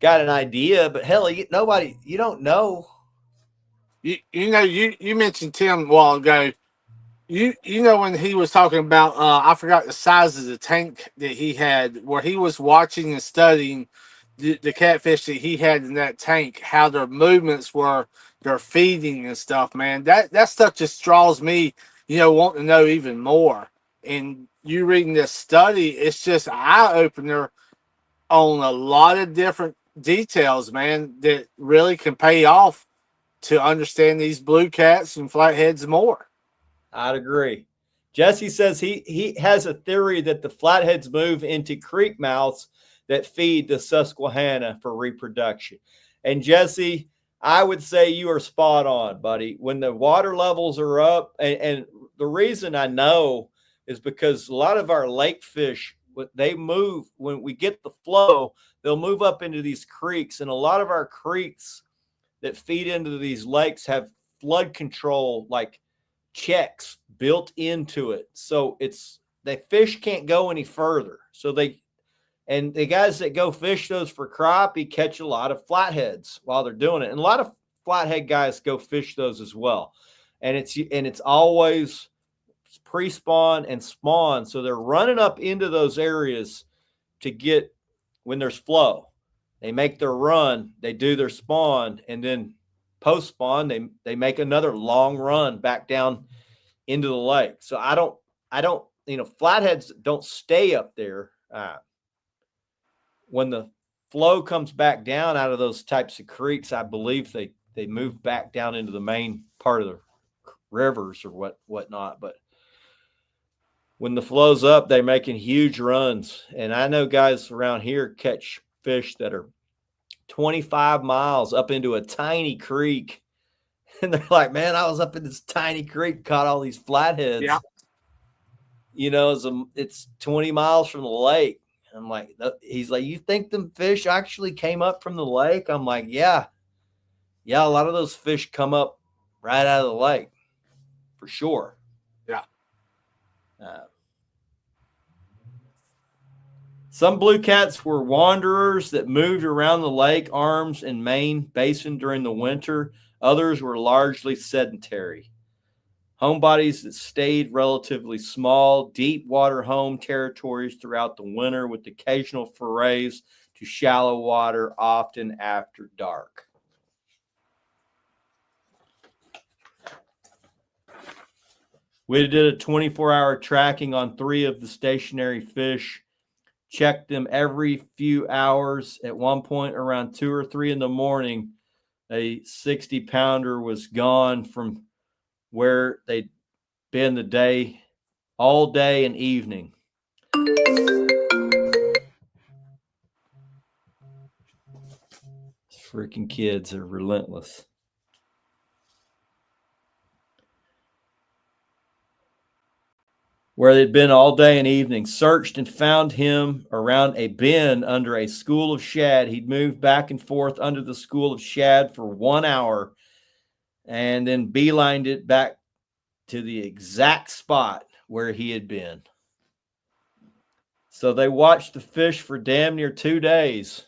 an idea, but hell, you don't know. You mentioned Tim a while ago. When he was talking about, I forgot the size of the tank that he had, where he was watching and studying the catfish that he had in that tank, how their movements were, their feeding and stuff, man. That stuff just draws me, wanting to know even more. And you reading this study, it's just an eye-opener on a lot of different details, man, that really can pay off to understand these blue cats and flatheads more. I'd agree. Jesse says he has a theory that the flatheads move into creek mouths that feed the Susquehanna for reproduction. And Jesse, I would say you are spot on, buddy. When the water levels are up, and the reason I know is because a lot of our lake fish, they move when we get the flow, they'll move up into these creeks. And a lot of our creeks that feed into these lakes have flood control, like checks built into it. So the fish can't go any further. So the guys that go fish those for crappie catch a lot of flatheads while they're doing it. And a lot of flathead guys go fish those as well. And it's always pre-spawn and spawn. So they're running up into those areas to get when there's flow. They make their run, they do their spawn, and then post-spawn, they make another long run back down into the lake. So I don't, flatheads don't stay up there. When the flow comes back down out of those types of creeks, I believe they move back down into the main part of the rivers or whatnot. But when the flow's up, they're making huge runs. And I know guys around here catch fish that are 25 miles up into a tiny creek. And they're like, man, I was up in this tiny creek, caught all these flatheads. Yeah. It's 20 miles from the lake. I'm like, he's like, you think them fish actually came up from the lake? I'm like, yeah. Yeah, a lot of those fish come up right out of the lake, for sure. Yeah. Some blue cats were wanderers that moved around the lake arms and main basin during the winter. Others were largely sedentary. Homebodies that stayed relatively small, deep water home territories throughout the winter with occasional forays to shallow water, often after dark. We did a 24-hour tracking on 3 of the stationary fish, checked them every few hours. At one point around 2 or 3 in the morning, a 60-pounder was gone from where they'd been the day, all day and evening. Freaking kids are relentless. Where they'd been all day and evening, searched and found him around a bend under a school of shad. He'd moved back and forth under the school of shad for 1 hour and then beelined it back to the exact spot where he had been. So they watched the fish for damn near 2 days.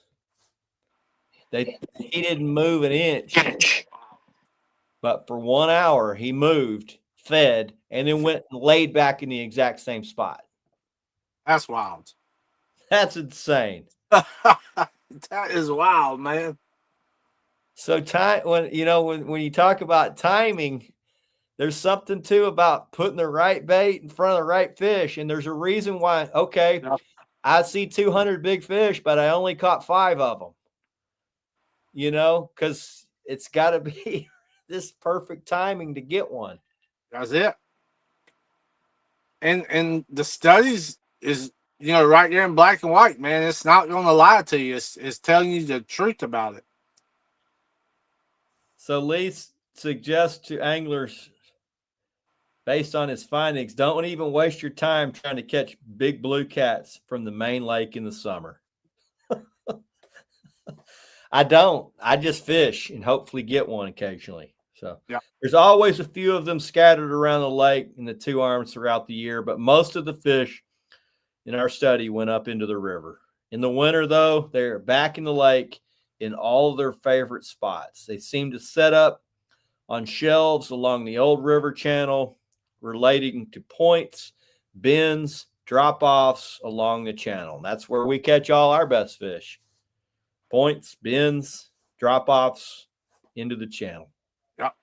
He didn't move an inch. But for 1 hour, he moved, fed, and then went and laid back in the exact same spot. That's wild. That's insane. That is wild, man. So when you talk about timing, there's something too about putting the right bait in front of the right fish. And there's a reason why, okay, Yep. I see 200 big fish, but I only caught 5 of them. Because it's got to be this perfect timing to get one. That's it. And the studies is, right there in black and white, man. It's not going to lie to you. It's telling you the truth about it. So Lee suggests to anglers, based on his findings, don't even waste your time trying to catch big blue cats from the main lake in the summer. I don't. I just fish and hopefully get one occasionally. So yeah. There's always a few of them scattered around the lake in the 2 arms throughout the year, but most of the fish in our study went up into the river. In the winter, though, they're back in the lake in all of their favorite spots. They seem to set up on shelves along the old river channel, relating to points, bends, drop-offs along the channel. That's where we catch all our best fish. Points, bends, drop-offs into the channel. Yep.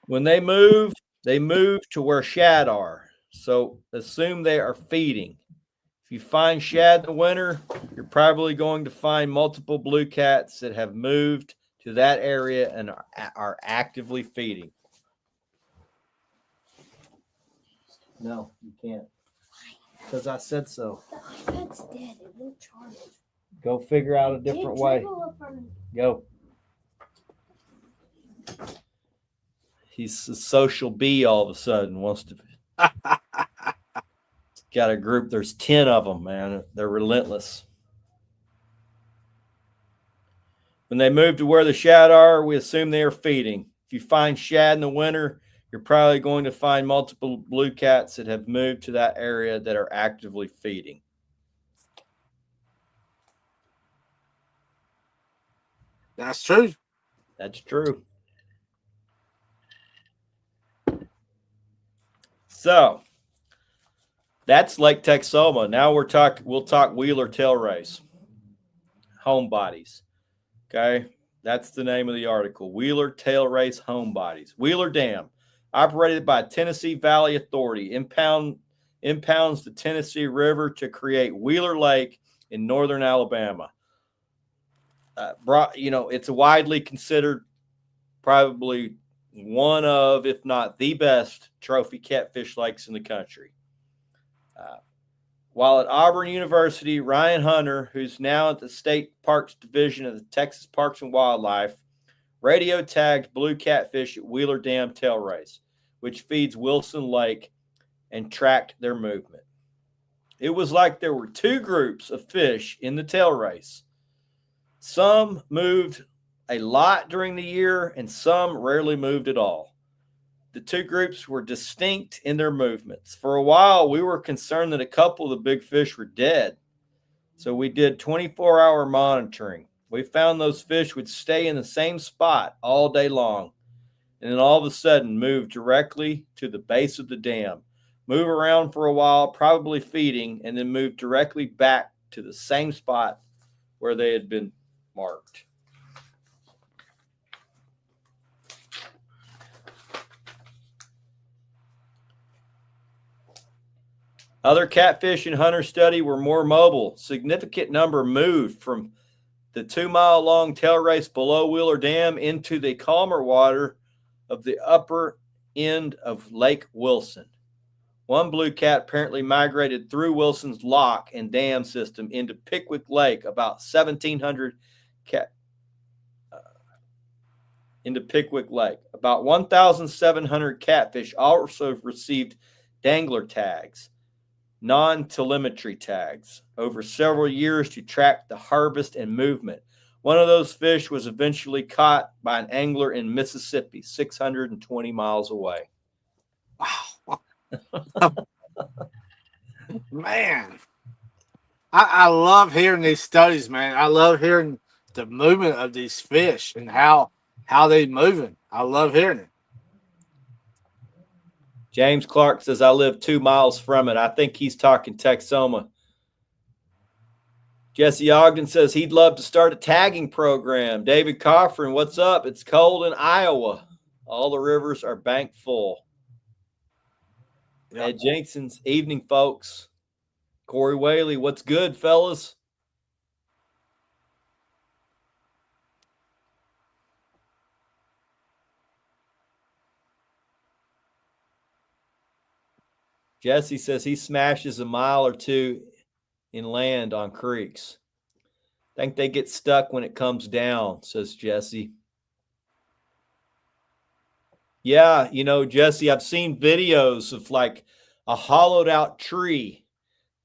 When they move to where shad are. So assume they are feeding. If you find shad in the winter, you're probably going to find multiple blue cats that have moved to that area and are actively feeding. No, you can't. Because I said so. The iPad's dead. It won't charge. Go figure out a different way. Go. He's a social bee all of a sudden. Wants to. Got a group. There's 10 of them, man. They're relentless. When they move to where the shad are, we assume they are feeding. If you find shad in the winter, you're probably going to find multiple blue cats that have moved to that area that are actively feeding. That's true. That's true. So that's Lake Texoma. Now we'll talk Wheeler Tail Race. Home bodies. Okay. That's the name of the article. Wheeler Tail Race Home Bodies. Wheeler Dam, operated by Tennessee Valley Authority, impounds the Tennessee River to create Wheeler Lake in northern Alabama. It's widely considered probably one of, if not the best, trophy catfish lakes in the country. While at Auburn University, Ryan Hunter, who's now at the State Parks Division of the Texas Parks and Wildlife, radio tagged blue catfish at Wheeler Dam Tail Race, which feeds Wilson Lake, and tracked their movement. It was like there were two groups of fish in the tail race. Some moved a lot during the year, and some rarely moved at all. The two groups were distinct in their movements. For a while, we were concerned that a couple of the big fish were dead. So we did 24-hour monitoring. We found those fish would stay in the same spot all day long, and then all of a sudden move directly to the base of the dam, move around for a while, probably feeding, and then move directly back to the same spot where they had been marked. Other catfish in Hunter study were more mobile. Significant number moved from the 2-mile-long tail race below Wheeler Dam into the calmer water of the upper end of Lake Wilson. One blue cat apparently migrated through Wilson's lock and dam system into Pickwick Lake, about 1,700 into Pickwick Lake. About 1,700 catfish also received dangler tags, non-telemetry tags, over several years to track the harvest and movement. One of those fish was eventually caught by an angler in Mississippi, 620 miles away. Wow. Man, I love hearing these studies, man. I love hearing the movement of these fish and how they moving. I love hearing it. James Clark says, I live 2 miles from it. I think he's talking Texoma. Jesse Ogden says he'd love to start a tagging program. David Coffrin, what's up? It's cold in Iowa. All the rivers are bank full. Ed Jenkson's evening, folks. Corey Whaley, what's good, fellas? Jesse says he smashes a mile or two inland on creeks. Think they get stuck when it comes down, says Jesse. Yeah, Jesse, I've seen videos of like a hollowed out tree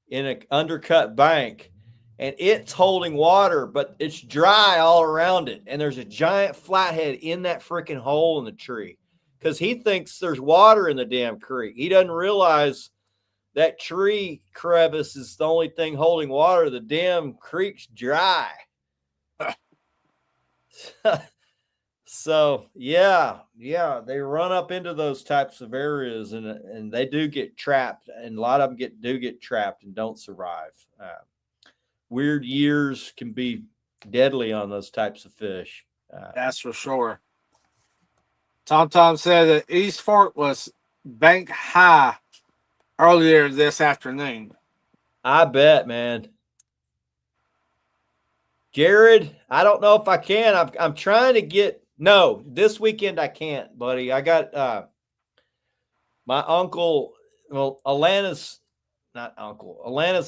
in an undercut bank, and it's holding water, but it's dry all around it. And there's a giant flathead in that freaking hole in the tree because he thinks there's water in the damn creek. He doesn't realize that tree crevice is the only thing holding water. The damn creek's dry. So yeah, they run up into those types of areas, and they do get trapped, and a lot of them do get trapped and don't survive. Weird years can be deadly on those types of fish. That's for sure. Tom said that East Fork was bank high earlier this afternoon. I bet, man. Jared, I don't know if I can. I'm trying to get. No, this weekend I can't, buddy. I got my uncle. Well, Alana's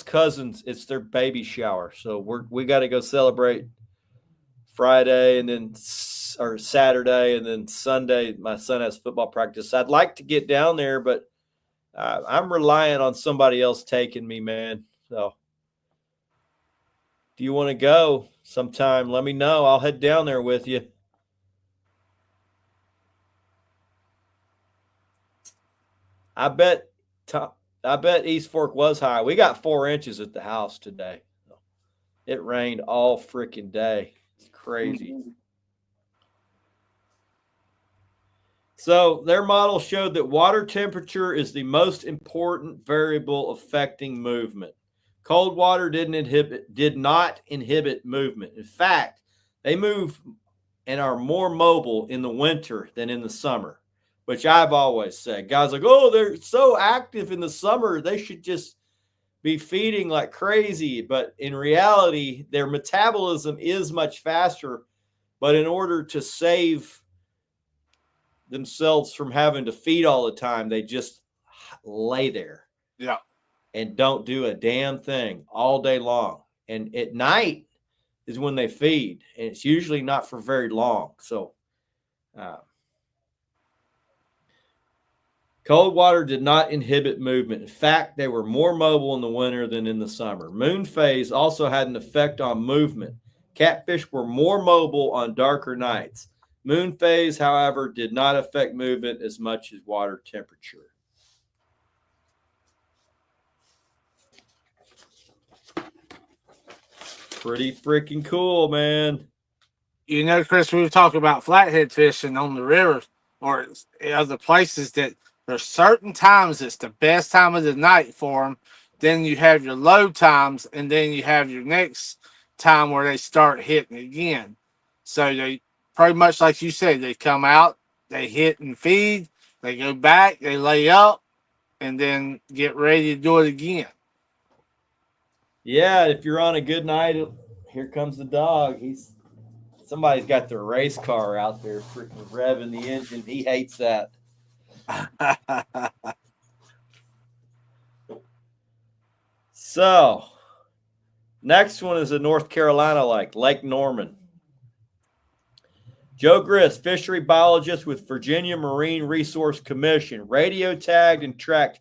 cousins. It's their baby shower, so we got to go celebrate Friday or Saturday, and then Sunday my son has football practice. I'd like to get down there, but I'm relying on somebody else taking me, man. So, do you want to go sometime? Let me know. I'll head down there with you. I bet East Fork was high. We got 4 inches at the house today. It rained all freaking day. It's crazy. So their model showed that water temperature is the most important variable affecting movement. Cold water did not inhibit movement. In fact, they move and are more mobile in the winter than in the summer, which I've always said. Guys like, oh, they're so active in the summer, they should just be feeding like crazy. But in reality, their metabolism is much faster. But in order to save themselves from having to feed all the time, they just lay there. Yeah. And don't do a damn thing all day long. And at night is when they feed, and it's usually not for very long. So cold water did not inhibit movement. In fact, they were more mobile in the winter than in the summer. Moon phase also had an effect on movement. Catfish were more mobile on darker nights. Moon phase, however, did not affect movement as much as water temperature. Pretty freaking cool, man. You know, Chris, we were talking about flathead fishing on the river or other places that there's certain times it's the best time of the night for them. Then you have your low times, and then you have your next time where they start hitting again. So they pretty much, like you said, they come out, they hit and feed, they go back, they lay up, and then get ready to do it again. Yeah, if you're on a good night, here comes the dog. Somebody's got their race car out there freaking revving the engine. He hates that. So, next one is a North Carolina Lake Norman. Joe Grist, fishery biologist with Virginia Marine Resource Commission, radio tagged and tracked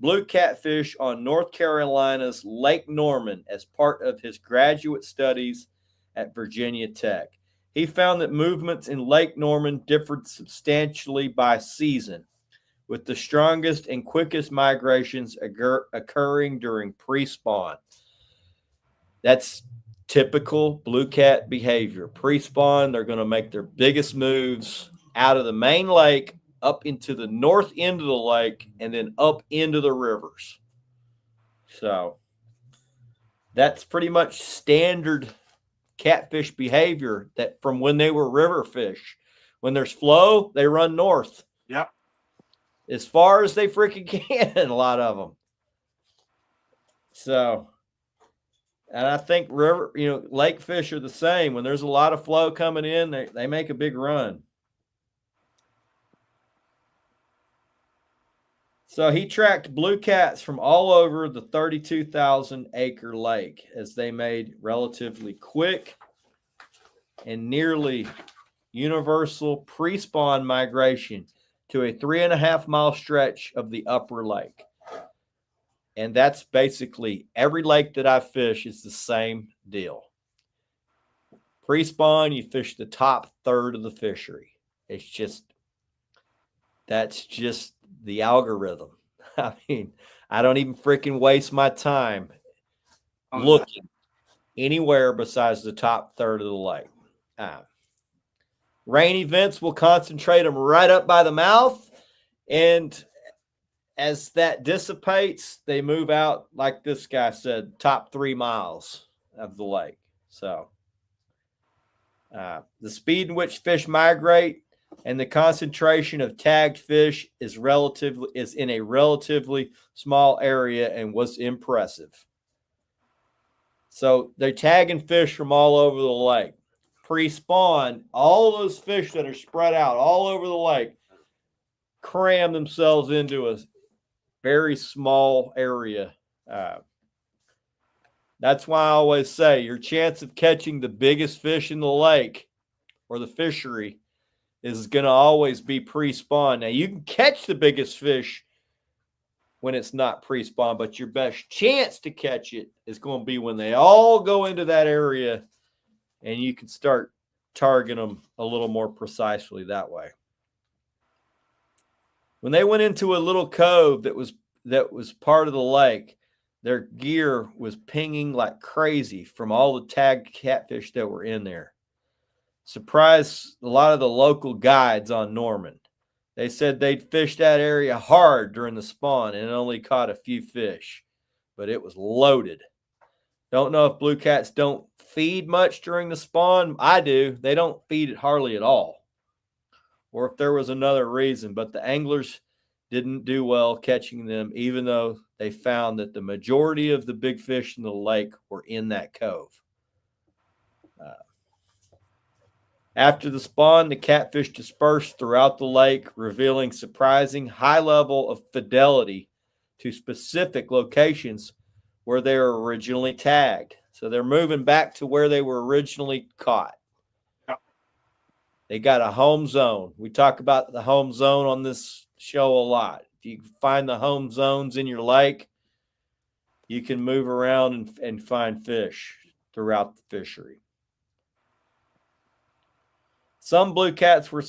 blue catfish on North Carolina's Lake Norman as part of his graduate studies at Virginia Tech. He found that movements in Lake Norman differed substantially by season, with the strongest and quickest migrations occurring during pre-spawn. That's typical blue cat behavior. Pre-spawn, they're going to make their biggest moves out of the main lake up into the north end of the lake and then up into the rivers. So that's pretty much standard catfish behavior that from when they were river fish. When there's flow, they run north. Yep. As far as they freaking can, a lot of them. So, and I think lake fish are the same. When there's a lot of flow coming in, they make a big run. So he tracked blue cats from all over the 32,000 acre lake as they made relatively quick and nearly universal pre-spawn migration to a 3.5 mile stretch of the upper lake. And that's basically every lake that I fish is the same deal. Pre-spawn, you fish the top third of the fishery. That's just the algorithm. I mean, I don't even freaking waste my time looking anywhere besides the top third of the lake. Rain events will concentrate them right up by the mouth, and as that dissipates, they move out, like this guy said, top 3 miles of the lake. So the speed in which fish migrate and the concentration of tagged fish is in a relatively small area and was impressive. So they're tagging fish from all over the lake. Pre-spawn, all those fish that are spread out all over the lake cram themselves into a very small area. That's why I always say your chance of catching the biggest fish in the lake or the fishery is going to always be pre-spawn. Now, you can catch the biggest fish when it's not pre-spawn, but your best chance to catch it is going to be when they all go into that area, and you can start targeting them a little more precisely that way. When they went into a little cove that was part of the lake, their gear was pinging like crazy from all the tagged catfish that were in there. Surprised a lot of the local guides on Norman. They said they'd fished that area hard during the spawn and only caught a few fish, but it was loaded. Don't know if blue cats don't feed much during the spawn. I do. They don't feed it hardly at all. Or if there was another reason, but the anglers didn't do well catching them, even though they found that the majority of the big fish in the lake were in that cove. After the spawn, the catfish dispersed throughout the lake, revealing surprising high level of fidelity to specific locations where they were originally tagged. So they're moving back to where they were originally caught. Yep. They got a home zone. We talk about the home zone on this show a lot. If you find the home zones in your lake, you can move around and find fish throughout the fishery. Some blue cats were.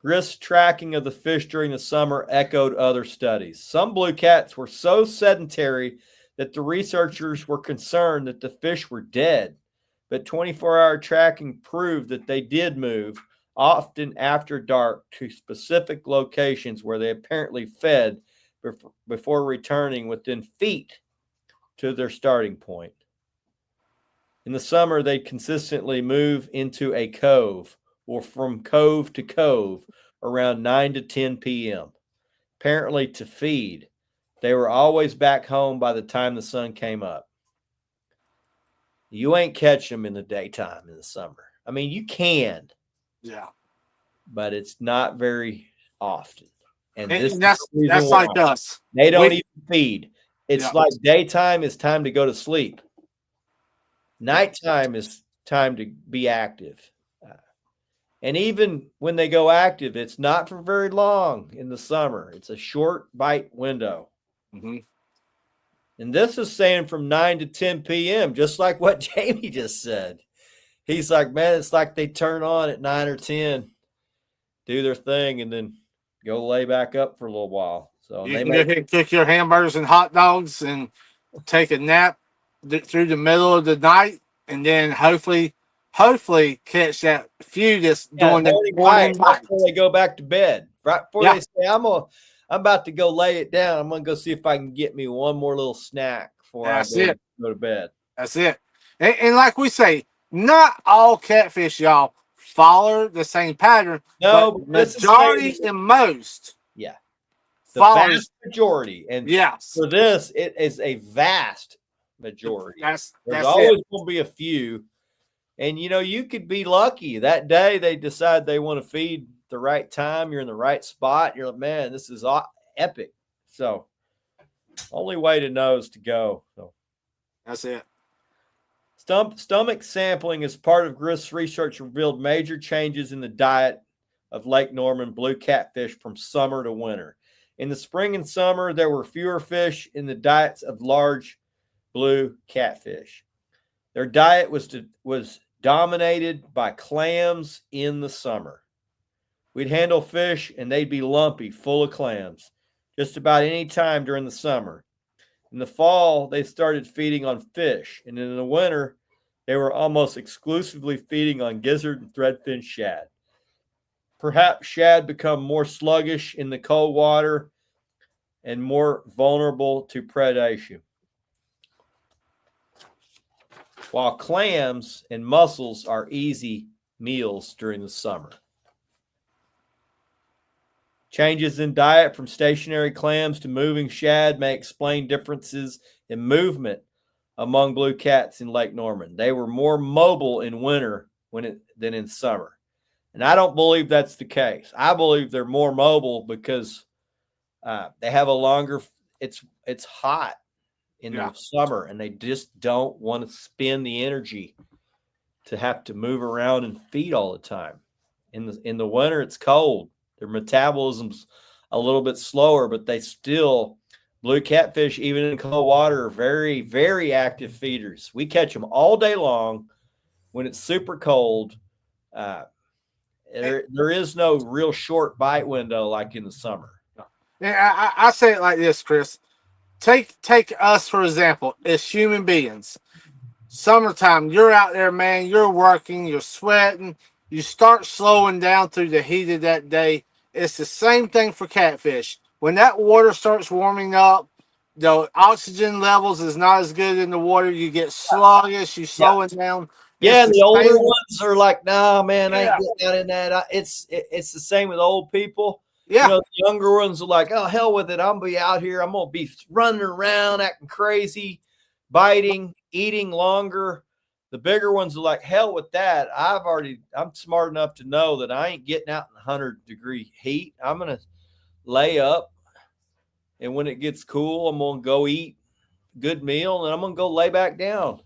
Grist's tracking of the fish during the summer echoed other studies. Some blue cats were so sedentary that the researchers were concerned that the fish were dead, but 24-hour tracking proved that they did move, often after dark, to specific locations where they apparently fed before returning within feet to their starting point. In the summer, they'd consistently move into a cove or from cove to cove around 9 to 10 p.m., apparently to feed. They were always back home by the time the sun came up. You ain't catch them in the daytime in the summer. I mean, you can. Yeah. But it's not very often. And that's like us. They don't even feed. It's like daytime is time to go to sleep. Nighttime is time to be active. And even when they go active, it's not for very long in the summer. It's a short bite window. Mm-hmm. And this is saying from 9 to 10 p.m., just like what Jamie just said. He's like, man, it's like they turn on at 9 or 10, do their thing, and then go lay back up for a little while. So you can go ahead and cook your hamburgers and hot dogs and take a nap through the middle of the night, and then hopefully catch that few that's doing that morning bite before they go back to bed. Right before they say, I'm about to go lay it down. I'm gonna go see if I can get me one more little snack before I go to bed. That's it. And like we say, not all catfish, y'all, follow the same pattern. No, but majority and most. Yeah. The vast majority. And yes, for this, it is a vast majority. There's always going to be a few. And, you could be lucky. That day they decide they want to feed the right time. You're in the right spot. You're like, man, this is epic. So, only way to know is to go. So that's it. Stomach sampling as part of Grist's research revealed major changes in the diet of Lake Norman blue catfish from summer to winter. In the spring and summer, there were fewer fish in the diets of large blue catfish. Their diet was dominated by clams in the summer. We'd handle fish and they'd be lumpy, full of clams, just about any time during the summer. In the fall, they started feeding on fish, and in the winter, they were almost exclusively feeding on gizzard and threadfin shad. Perhaps shad become more sluggish in the cold water and more vulnerable to predation, while clams and mussels are easy meals during the summer. Changes in diet from stationary clams to moving shad may explain differences in movement among blue cats in Lake Norman. They were more mobile in winter than in summer. And I don't believe that's the case. I believe they're more mobile because they have a longer, it's hot in the summer, and they just don't want to spend the energy to have to move around and feed all the time. In the winter, it's cold. Their metabolism's a little bit slower, but they still, blue catfish, even in cold water, are very, very active feeders. We catch them all day long when it's super cold. There is no real short bite window like in the summer. Yeah, I say it like this, Chris. Take us, for example, as human beings. Summertime, you're out there, man. You're working, you're sweating. You start slowing down through the heat of that day. It's the same thing for catfish. When that water starts warming up, the oxygen levels is not as good in the water. You get sluggish. You Yeah. slowing down. Yeah, It's and the the older same. ones are like, "Nah, man, I ain't Yeah, getting out in that." It's the same with old people. yeah. The younger ones are like, "Oh, hell with it. I'm gonna be out here. I'm gonna be running around, acting crazy, biting, eating longer." The bigger ones are like, "Hell with that. I'm smart enough to know that I ain't getting out in 100-degree heat. I'm gonna lay up, and when it gets cool, I'm gonna go eat a good meal, and I'm gonna go lay back down."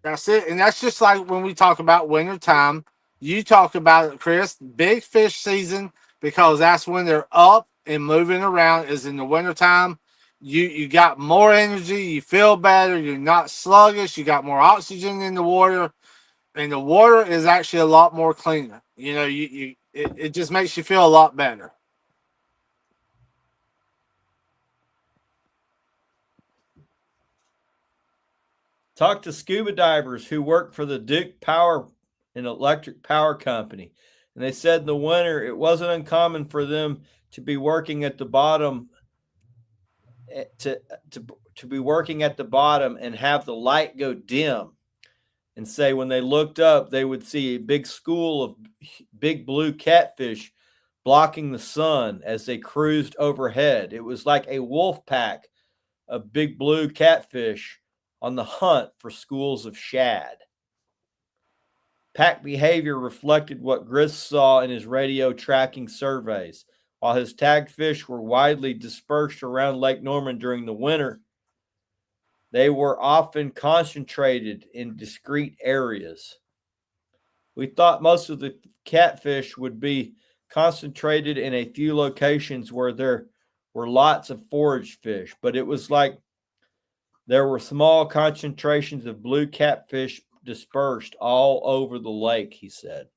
That's it. And that's just like when we talk about winter time. You talk about it, Chris, big fish season, because that's when they're up and moving around is in the wintertime. You got more energy, you feel better, you're not sluggish, you got more oxygen in the water, and the water is actually a lot more cleaner. It just makes you feel a lot better. Talk to scuba divers who work for the Duke Power and Electric Power Company. And they said in the winter it wasn't uncommon for them to be working at the bottom to be working at the bottom and have the light go dim. And say when they looked up, they would see a big school of big blue catfish blocking the sun as they cruised overhead. It was like a wolf pack of big blue catfish on the hunt for schools of shad. Pack behavior reflected what Grist saw in his radio tracking surveys. While his tagged fish were widely dispersed around Lake Norman during the winter, they were often concentrated in discrete areas. We thought most of the catfish would be concentrated in a few locations where there were lots of forage fish, but it was like there were small concentrations of blue catfish dispersed all over the lake, he said.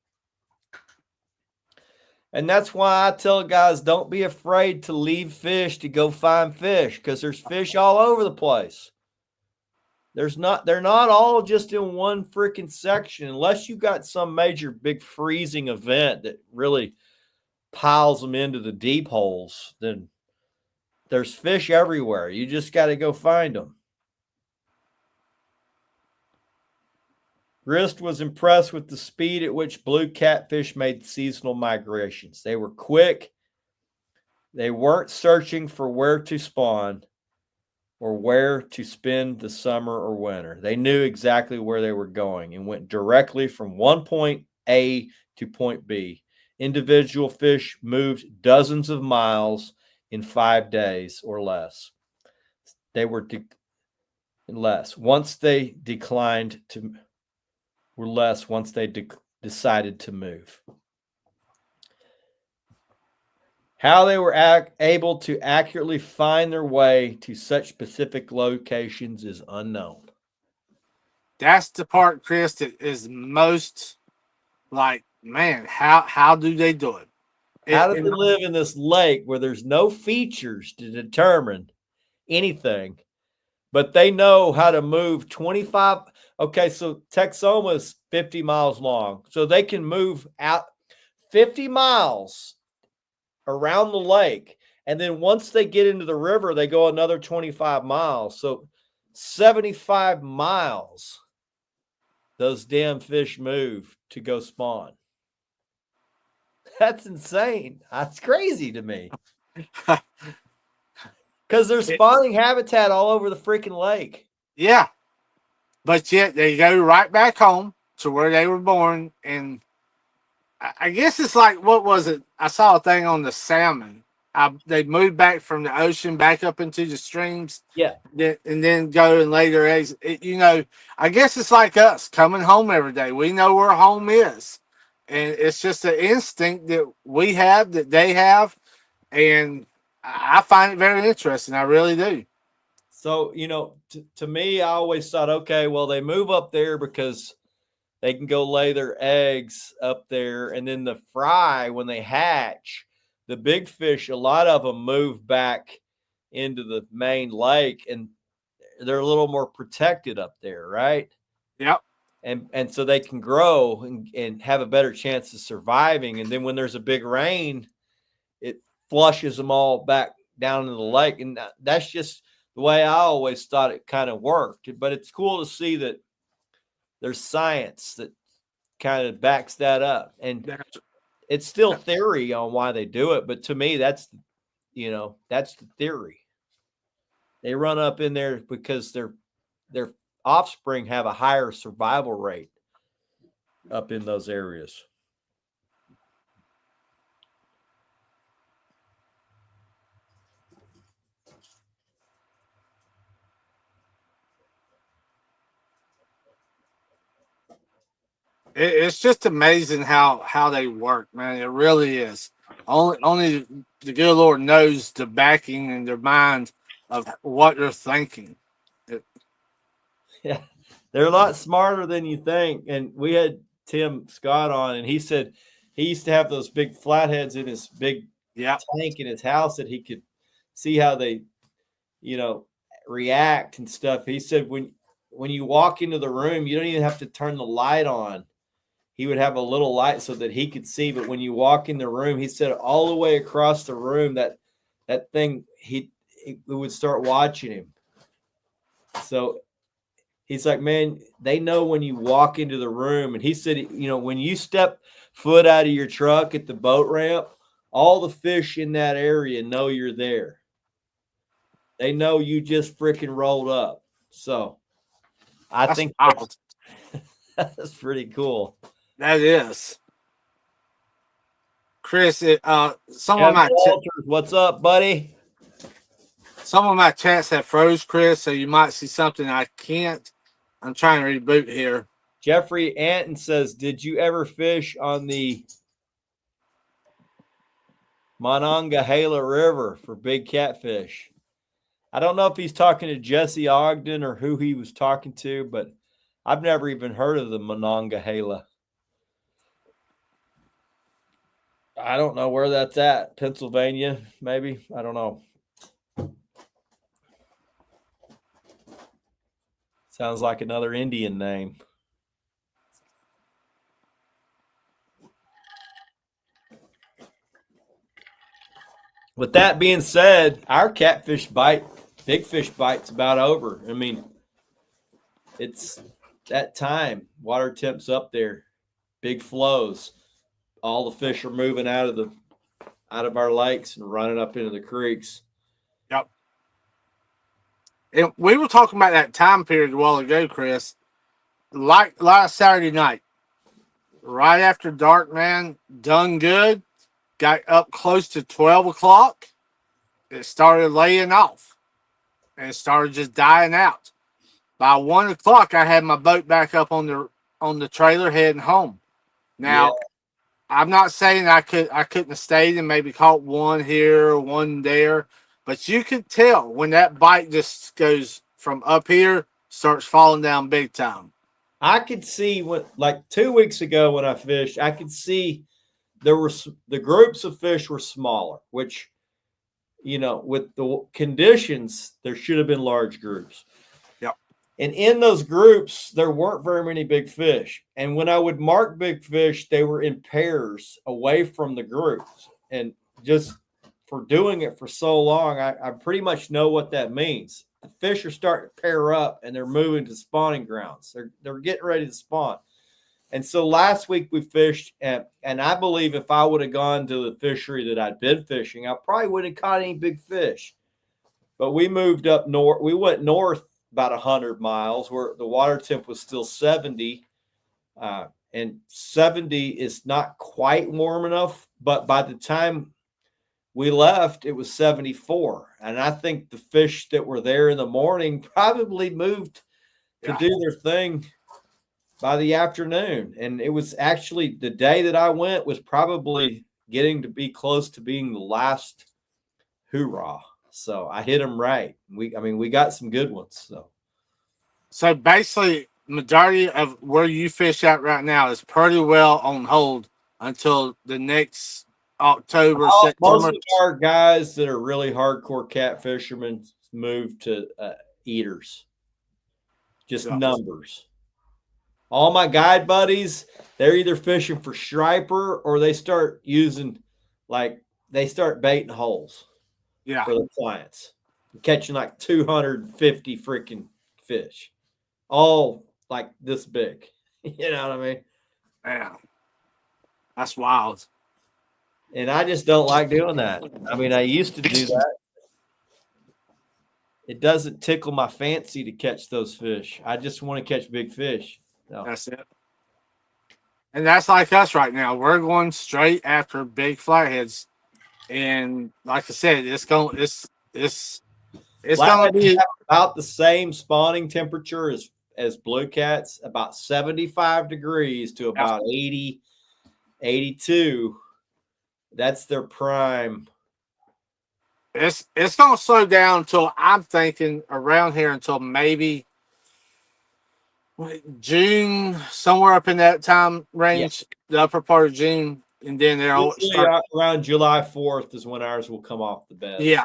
And that's why I tell guys don't be afraid to leave fish to go find fish because there's fish all over the place. They're not all just in one freaking section unless you got some major big freezing event that really piles them into the deep holes. Then there's fish everywhere. You just got to go find them. Grist was impressed with the speed at which blue catfish made seasonal migrations. They were quick. They weren't searching for where to spawn or where to spend the summer or winter. They knew exactly where they were going and went directly from one point A to point B. Individual fish moved dozens of miles in 5 days or less. They were less once they declined to were less once they decided to move. How they were able to accurately find their way to such specific locations is unknown. That's the part, Chris, that is most like, man, how do they do it? How do they live in this lake where there's no features to determine anything, but they know how to move 25? Okay, so Texoma is 50 miles long. So they can move out 50 miles around the lake. And then once they get into the river, they go another 25 miles. So 75 miles those damn fish move to go spawn. That's insane. That's crazy to me. Because they're spawning habitat all over the freaking lake. Yeah. But yet they go right back home to where they were born. And I guess it's like, what was it? I saw a thing on the salmon. They moved back from the ocean back up into the streams. Yeah. And then go and lay their eggs. I guess it's like us coming home every day. We know where home is. And it's just an instinct that we have, that they have. And I find it very interesting. I really do. So, to me, I always thought, okay, well, they move up there because they can go lay their eggs up there. And then the fry, when they hatch, the big fish, a lot of them move back into the main lake and they're a little more protected up there, right? Yep. And so they can grow and have a better chance of surviving. And then when there's a big rain, it flushes them all back down into the lake. And that's just the way I always thought it kind of worked. But it's cool to see that there's science that kind of backs that up. And it's still theory on why they do it. But to me, that's the theory. They run up in there because their offspring have a higher survival rate up in those areas. It's just amazing how they work, man. It really is. Only the good Lord knows the backing in their mind of what they're thinking. Yeah, they're a lot smarter than you think. And we had Tim Scott on, and he said he used to have those big flatheads in his big tank in his house that he could see how they, react and stuff. He said when you walk into the room, you don't even have to turn the light on. He would have a little light so that he could see. But when you walk in the room, he said all the way across the room, that thing, it would start watching him. So he's like, man, they know when you walk into the room. And he said, when you step foot out of your truck at the boat ramp, all the fish in that area know you're there. They know you just freaking rolled up. So I think that's pretty cool. That is. Chris, some Kevin of my Walters, what's up, buddy? Some of my chats have froze, Chris, so you might see something I can't. I'm trying to reboot here. Jeffrey Anton says, did you ever fish on the Monongahela River for big catfish? I don't know if he's talking to Jesse Ogden or who he was talking to, but I've never even heard of the Monongahela. I don't know where that's at. Pennsylvania, maybe? I don't know. Sounds like another Indian name. With that being said, our catfish bite, big fish bite's about over. I mean, it's that time. Water temps up there, big flows. All the fish are moving out of our lakes and running up into the creeks. Yep. And we were talking about that time period a while ago, Chris. Like last Saturday night, right after dark, man, done good. Got up close to 12 o'clock. It started laying off. And it started just dying out. By 1 o'clock, I had my boat back up on the trailer heading home. Now, I'm not saying I couldn't have stayed and maybe caught one here or one there, but you could tell when that bite just goes from up here, starts falling down big time. I could see like 2 weeks ago when I fished, I could see the groups of fish were smaller, which, with the conditions, there should have been large groups. Yep. And in those groups, there weren't very many big fish. And when I would mark big fish, they were in pairs away from the groups. And just for doing it for so long, I pretty much know what that means. The fish are starting to pair up and they're moving to spawning grounds. They're getting ready to spawn. And so last week we fished, and I believe if I would have gone to the fishery that I'd been fishing, I probably wouldn't have caught any big fish. But we moved up north. We went north about 100 miles where the water temp was still 70. And 70 is not quite warm enough. But by the time we left, it was 74. And I think the fish that were there in the morning probably moved to do their thing by the afternoon. And it was actually the day that I went was probably getting to be close to being the last hoorah. So I hit them right. We got some good ones. So basically, majority of where you fish at right now is pretty well on hold until the next October, September. Most of our guys that are really hardcore cat fishermen move to eaters. Just numbers. All my guide buddies, they're either fishing for striper or they start using, they start baiting holes Yeah. for the clients, catching like 250 freaking fish, all like this big. You know what I mean? Yeah. That's wild. And I just don't like doing that. I mean, I used to do that. It doesn't tickle my fancy to catch those fish. I just want to catch big fish. So. That's it. And that's like us right now. We're going straight after big flatheads. And like I said, it's gonna be Flatheads have about the same spawning temperature as blue cats, about 75 degrees to about 80, 82. That's their prime. It's gonna slow down until I'm thinking around here until maybe June, somewhere up in that time range, the upper part of June, and then they'll start around July 4th is when ours will come off the bed. Yeah.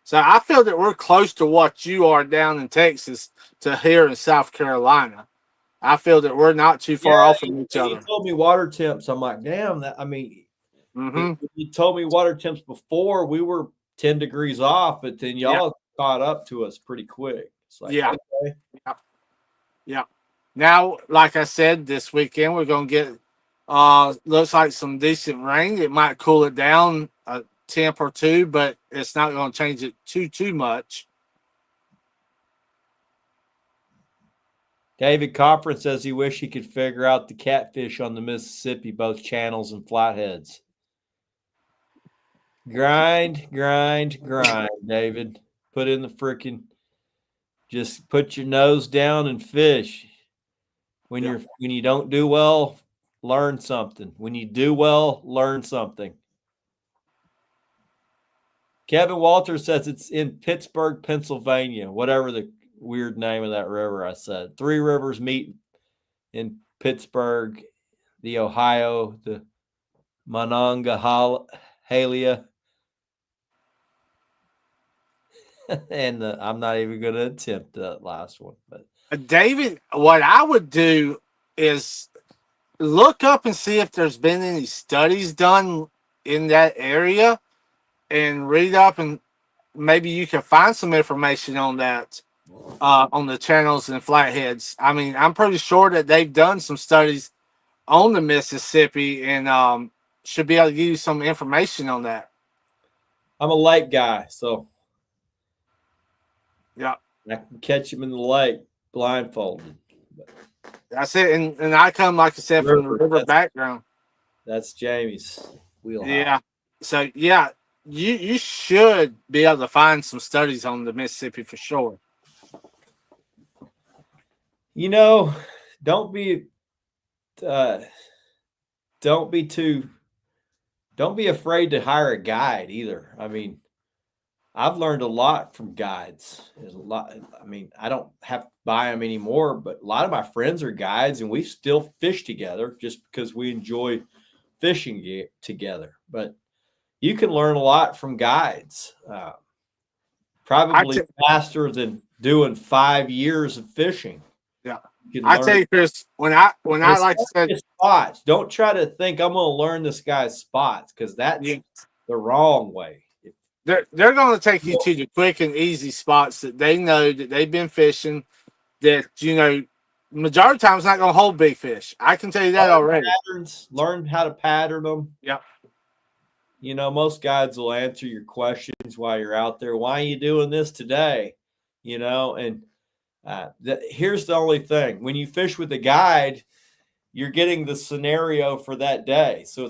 So I feel that we're close to what you are down in Texas to here in South Carolina. I feel that we're not too far off from each other. You told me water temps. I'm like, damn, you told me water temps before, we were 10 degrees off, but then y'all caught up to us pretty quick. It's like, okay. Yeah. Now, like I said, this weekend we're gonna get looks like some decent rain. It might cool it down a temp or two, but it's not gonna change it too much. David Cochran says he wish he could figure out the catfish on the Mississippi, both channels and flatheads. Grind, David. Put in the freaking. Just put your nose down and fish. When you don't do well, learn something. When you do well, learn something. Kevin Walters says it's in Pittsburgh, Pennsylvania, whatever the weird name of that river I said. 3 rivers meet in Pittsburgh, the Ohio, the Monongahela, and I'm not even going to attempt that last one. But David, what I would do is look up and see if there's been any studies done in that area and read up, and maybe you can find some information on that on the channels and flatheads. I mean, I'm pretty sure that they've done some studies on the Mississippi and should be able to give you some information on that. I'm a lake guy, so yeah, I can catch him in the lake blindfolded. That's it. And I come, like I said, from the river background. That's Jamie's wheelhouse. Yeah. So yeah, you should be able to find some studies on the Mississippi for sure. You know, don't be afraid to hire a guide either. I mean, I've learned a lot from guides. There's a lot. I mean, I don't have to buy them anymore, but a lot of my friends are guides, and we still fish together just because we enjoy fishing together. But you can learn a lot from guides, probably faster than doing 5 years of fishing. Yeah, I tell you, Chris, when I like to say spots, don't try to think I'm going to learn this guy's spots, because that's the wrong way. They're going to take you to the quick and easy spots that they know that they've been fishing. That majority of the time it's not going to hold big fish. I can tell you that already. Learn how to pattern them. Yeah. Most guides will answer your questions while you're out there. Why are you doing this today? And here's the only thing: when you fish with a guide, you're getting the scenario for that day. So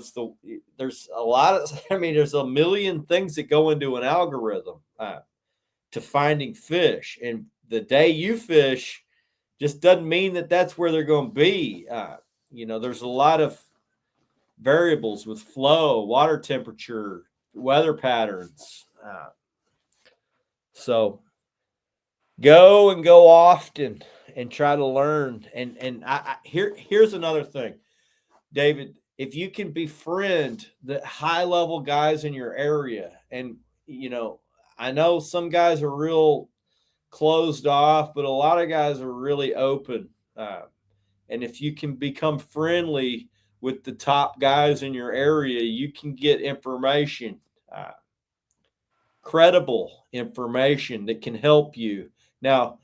there's a million things that go into an algorithm to finding fish. And the day you fish just doesn't mean that that's where they're going to be. There's a lot of variables with flow, water temperature, weather patterns. So go often and try to learn. And here's another thing, David. If you can befriend the high level guys in your area, and I know some guys are real closed off, but a lot of guys are really open. And if you can become friendly with the top guys in your area, you can get information, credible information that can help you. Now,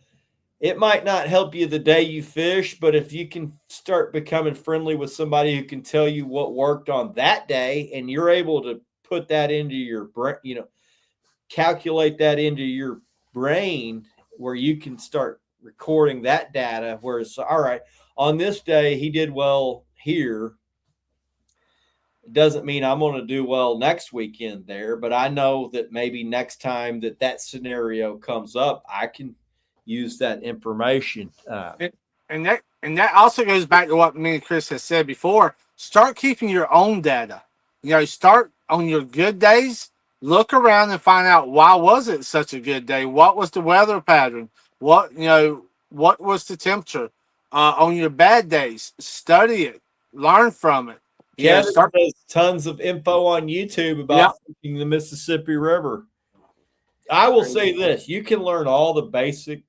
it might not help you the day you fish, but if you can start becoming friendly with somebody who can tell you what worked on that day, and you're able to put that into your brain, calculate that into your brain, where you can start recording that data, where it's all right, on this day he did well here. It doesn't mean I'm going to do well next weekend there, but I know that maybe next time that scenario comes up, I can use that information. And that also goes back to what me and Chris has said before. Start keeping your own data. Start on your good days. Look around and find out, why was it such a good day? What was the weather pattern? What was the temperature? On your bad days, study it, learn from it. Kevin has tons of info on YouTube about fishing the Mississippi River. I will say this: you can learn all the basic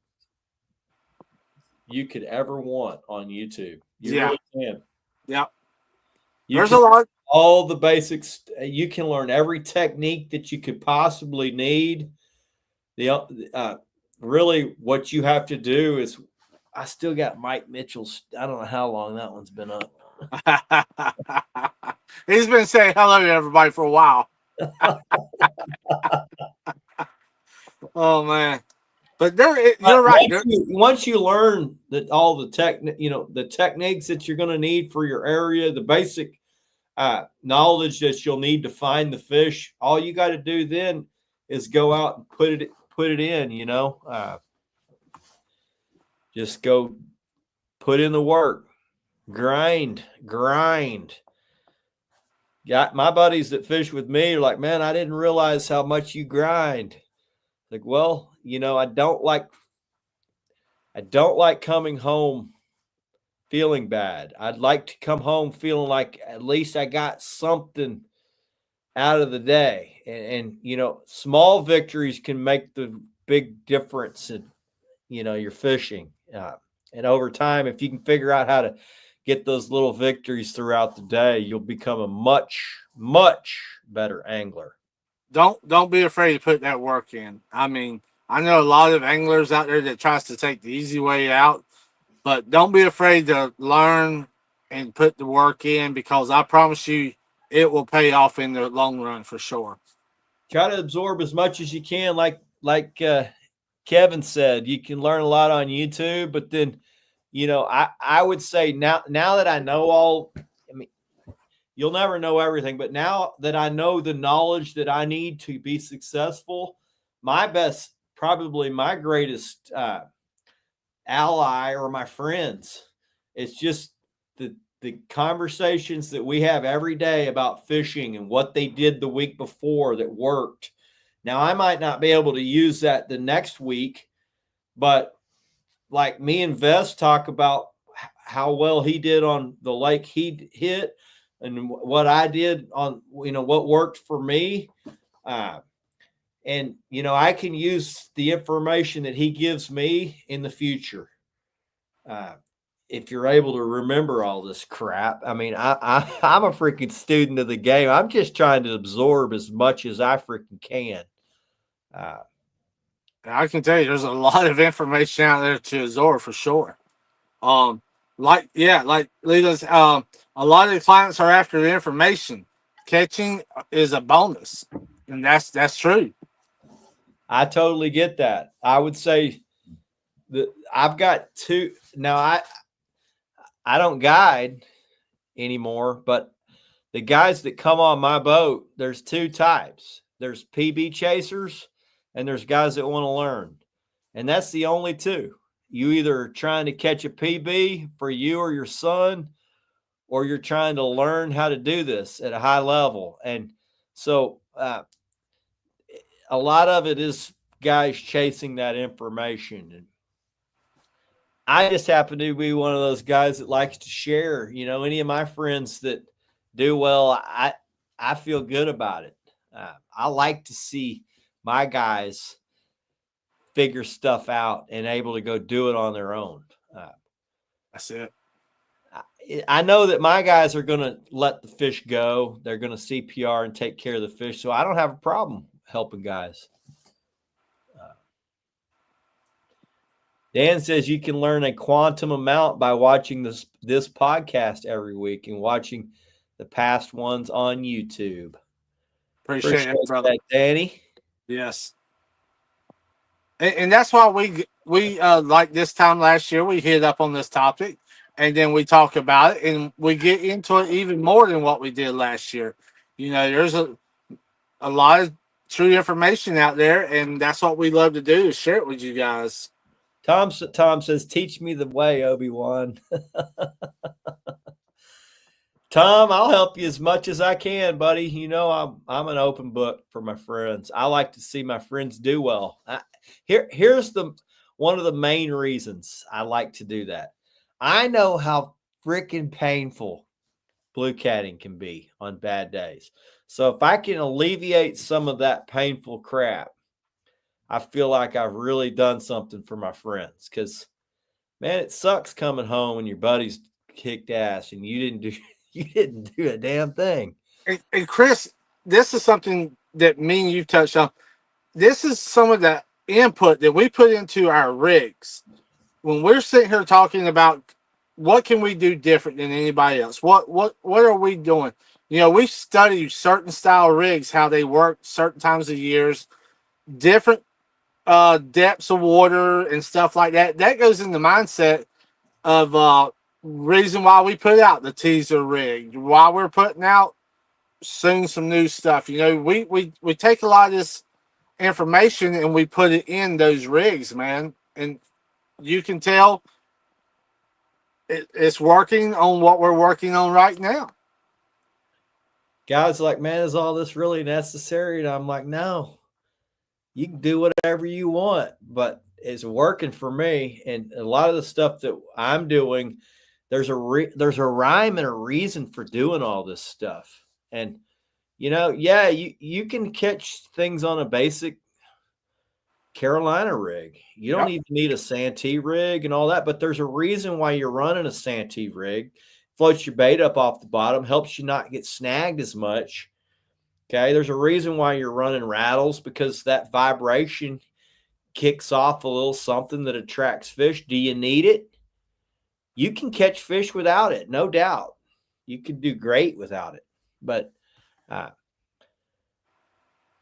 you could ever want on YouTube. You really can. Yeah. There's a lot. All the basics. You can learn every technique that you could possibly need. Really, what you have to do is, I still got Mike Mitchell's. I don't know how long that one's been up. He's been saying hello to everybody for a while. Oh man. But you're right. Once you learn that all the the techniques that you're going to need for your area, the basic knowledge that you'll need to find the fish, all you got to do then is go out and put it in. Just go put in the work, grind. Got my buddies that fish with me are like, man, I didn't realize how much you grind. Like, well, I don't like coming home feeling bad. I'd like to come home feeling like at least I got something out of the day. And small victories can make the big difference in, your fishing. And over time, if you can figure out how to get those little victories throughout the day, you'll become a much, much better angler. Don't be afraid to put that work in. I mean, I know a lot of anglers out there that tries to take the easy way out, but don't be afraid to learn and put the work in, because I promise you it will pay off in the long run for sure. Try to absorb as much as you can. Like Kevin said, you can learn a lot on YouTube, but then, I would say now that I know you'll never know everything, but now that I know the knowledge that I need to be successful, probably my greatest ally or my friends, it's just the conversations that we have every day about fishing and what they did the week before that worked. Now, I might not be able to use that the next week, but like me and Vest talk about how well he did on the lake he hit, and what I did on, what worked for me. And, I can use the information that he gives me in the future. If you're able to remember all this crap, I'm a freaking student of the game. I'm just trying to absorb as much as I freaking can. I can tell you there's a lot of information out there to absorb for sure. Like Leland's, a lot of the clients are after the information. Catching is a bonus, and that's true. I totally get that. I would say that I've got two now. I don't guide anymore, but the guys that come on my boat, there's two types. There's PB chasers and there's guys that want to learn. And that's the only two. You either are trying to catch a PB for you or your son, or you're trying to learn how to do this at a high level. And so a lot of it is guys chasing that information. And I just happen to be one of those guys that likes to share. Any of my friends that do well, I feel good about it. I like to see my guys figure stuff out and able to go do it on their own. That's it. I know that my guys are going to let the fish go. They're going to CPR and take care of the fish. So I don't have a problem helping guys. Dan says you can learn a quantum amount by watching this podcast every week and watching the past ones on YouTube. Appreciate it, brother. That, Danny. Yes. And that's why we like this time last year, we hit up on this topic and then we talk about it and we get into it even more than what we did last year. You know, there's a lot of true information out there, and that's what we love to do, is share it with you guys. Tom says, teach me the way, Obi-Wan. Tom, I'll help you as much as I can, buddy. You know, I'm an open book for my friends. I like to see my friends do well. Here's one of the main reasons I like to do that. I know how freaking painful blue catting can be on bad days. So if I can alleviate some of that painful crap, I feel like I've really done something for my friends. Because, man, it sucks coming home and your buddy's kicked ass and you didn't do a damn thing. And Chris, this is something that me and you touched on. This is some of the input that we put into our rigs. When we're sitting here talking about what can we do different than anybody else, what are we doing? You know, we study certain style rigs, how they work certain times of years, different depths of water and stuff like that. That goes in the mindset of reason why we put out the teaser rig, why we're putting out soon some new stuff. You know, we take a lot of this information and we put it in those rigs, man, and you can tell it's working on what we're working on right now. Guys are like, man, is all this really necessary? And I'm like, no, you can do whatever you want, but it's working for me. And a lot of the stuff that I'm doing, there's a rhyme and a reason for doing all this stuff. And, you know, yeah, you can catch things on a basic Carolina rig. You don't even need a Santee rig and all that, but there's a reason why you're running a Santee rig. Floats your bait up off the bottom, helps you not get snagged as much. Okay, there's a reason why you're running rattles, because that vibration kicks off a little something that attracts fish. Do you need it? You can catch fish without it, no doubt. You can do great without it, but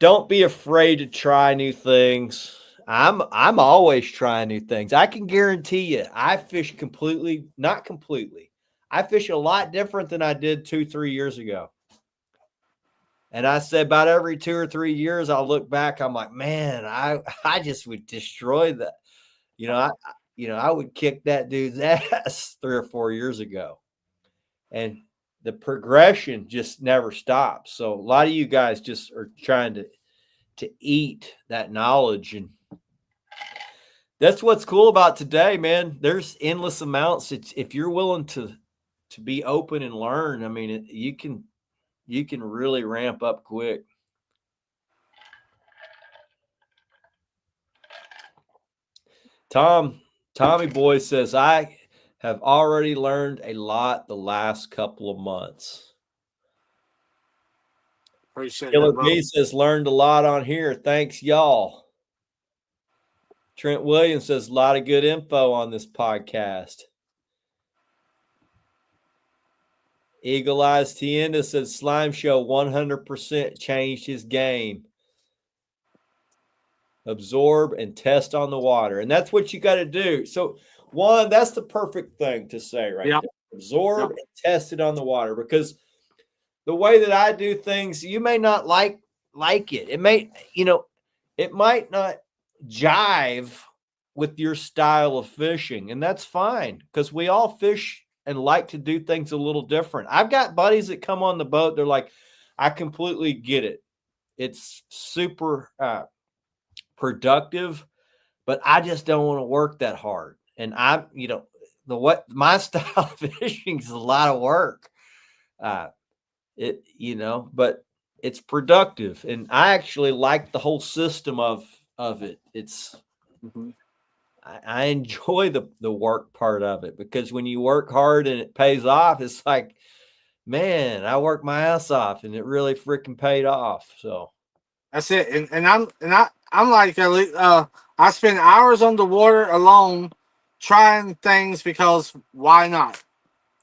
don't be afraid to try new things. I'm always trying new things. I can guarantee you, I fish not completely. I fish a lot different than I did 2-3 years ago. And I said about every 2 or 3 years, I'll look back. I'm like, man, I just would destroy that. I would kick that dude's ass 3 or 4 years ago. And the progression just never stops. So a lot of you guys just are trying to eat that knowledge. And that's what's cool about today, man. There's endless amounts. If you're willing to be open and learn, I mean, you can really ramp up quick. Tommy Boy says, I have already learned a lot the last couple of months. Appreciate Killer that, brother. B says, learned a lot on here. Thanks, y'all. Trent Williams says, a lot of good info on this podcast. Eagle Eyes Tienda says, Slime Show 100% changed his game. Absorb and test on the water. And that's what you got to do. So, one, that's the perfect thing to say right there. Absorb and test it on the water, because the way that I do things, you may not like it. It may, it might not jive with your style of fishing, and that's fine, because we all fish and like to do things a little different. I've got buddies that come on the boat. They're like, I completely get it. It's super productive, but I just don't want to work that hard. And my style of fishing is a lot of work. But it's productive. And I actually like the whole system of it. It's Mhm. I enjoy the work part of it, because when you work hard and it pays off, it's like, man, I worked my ass off and it really freaking paid off. So That's it. I'm like I spend hours on the water alone trying things because why not?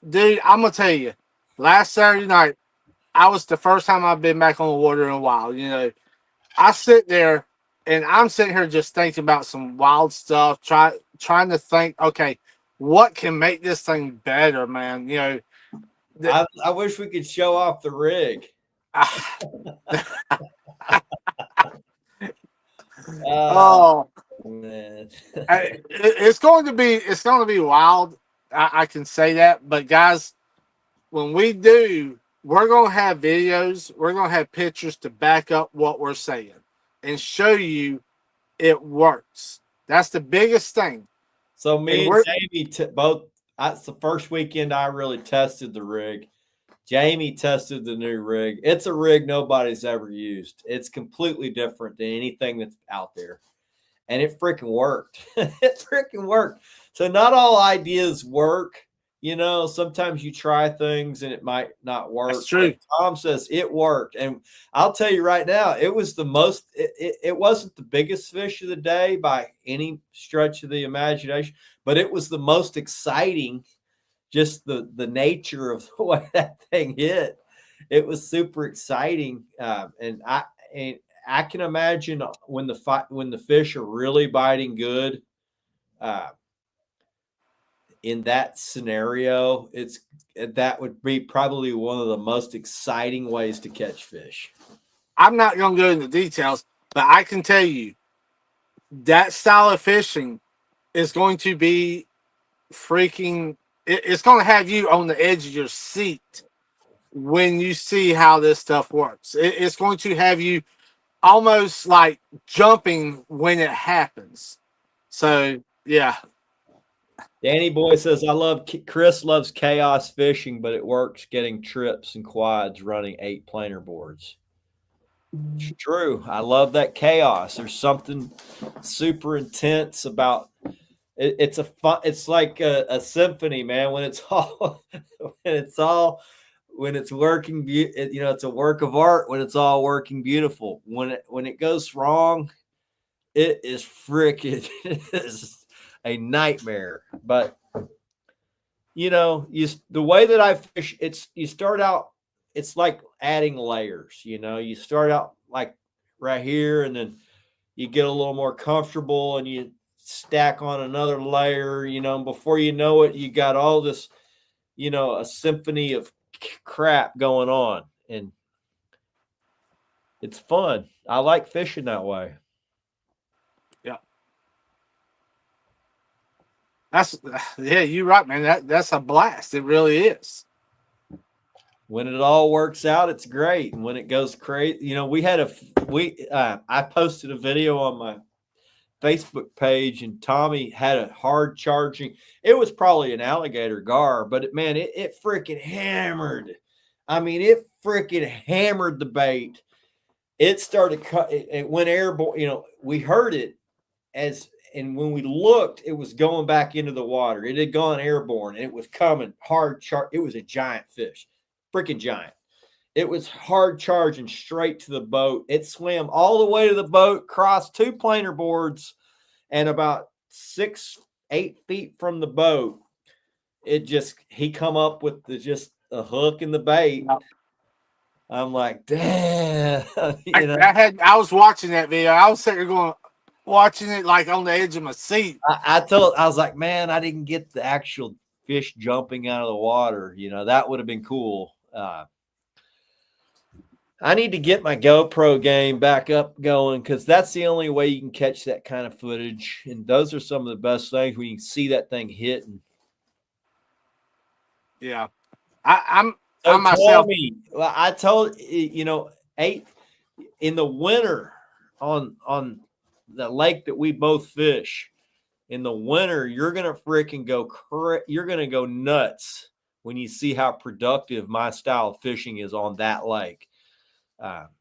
Dude, I'm gonna tell you, last Saturday night, I was the first time I've been back on the water in a while. You know, I sit there and I'm sitting here just thinking about some wild stuff, trying to think, okay, what can make this thing better, man? You know, I wish we could show off the rig. oh, Man. it's going to be wild. I can say that, but guys, when we do, we're going to have videos, we're going to have pictures to back up what we're saying and show you it works. That's the biggest thing. So And me and Jamie both. That's the first weekend I really tested the rig. Jamie tested the new rig. It's a rig nobody's ever used. It's completely different than anything that's out there. And it freaking worked. It freaking worked. So not all ideas work. You know, sometimes you try things and it might not work. That's true. But Tom says it worked. And I'll tell you right now, it was the most, it wasn't the biggest fish of the day by any stretch of the imagination, but it was the most exciting. Just the nature of the way that thing hit. It was super exciting. And I can imagine when the fish are really biting good, in that scenario, that would be probably one of the most exciting ways to catch fish. I'm not going to go into details, but I can tell you that style of fishing is going to be freaking. It's going to have you on the edge of your seat when you see how this stuff works. It's going to have you almost like jumping when it happens. So yeah. Danny Boy says, Chris loves chaos fishing, but it works getting trips and quads running 8 planer boards. It's true. I love that chaos. There's something super intense about it. It's a fun, it's like a symphony, man. When it's working, you know, it's a work of art when it's all working beautiful. When it goes wrong, it is freaking it is a nightmare. But you know, the way that I fish, you start out, it's like adding layers. You know, you start out like right here, and then you get a little more comfortable, and you stack on another layer. You know, and before you know it, you got all this, you know, a symphony of crap going on, and it's fun. I like fishing that way. Yeah. You're right, man. That's a blast. It really is. When it all works out, it's great. And when it goes crazy, you know, I posted a video on my Facebook page, and Tommy had a hard charging. It was probably an alligator gar, but it freaking hammered. I mean, it freaking hammered the bait. It started it went airborne. You know, we heard it and when we looked, it was going back into the water. It had gone airborne, and it was coming hard. It was a giant fish, freaking giant. It was hard charging straight to the boat. It swam all the way to the boat, crossed 2 planer boards, and about 6-8 feet from the boat, he come up with just a hook in the bait. I'm like, damn. You know? I was watching that video. I was sitting there watching it like on the edge of my seat. I was like, man, I didn't get the actual fish jumping out of the water. You know, that would have been cool. I need to get my GoPro game back up going, because that's the only way you can catch that kind of footage. And those are some of the best things when you can see that thing hitting. Yeah. I myself. I told you know, in the winter on the lake that we both fish. In the winter, you're gonna freaking you're gonna go nuts when you see how productive my style of fishing is on that lake.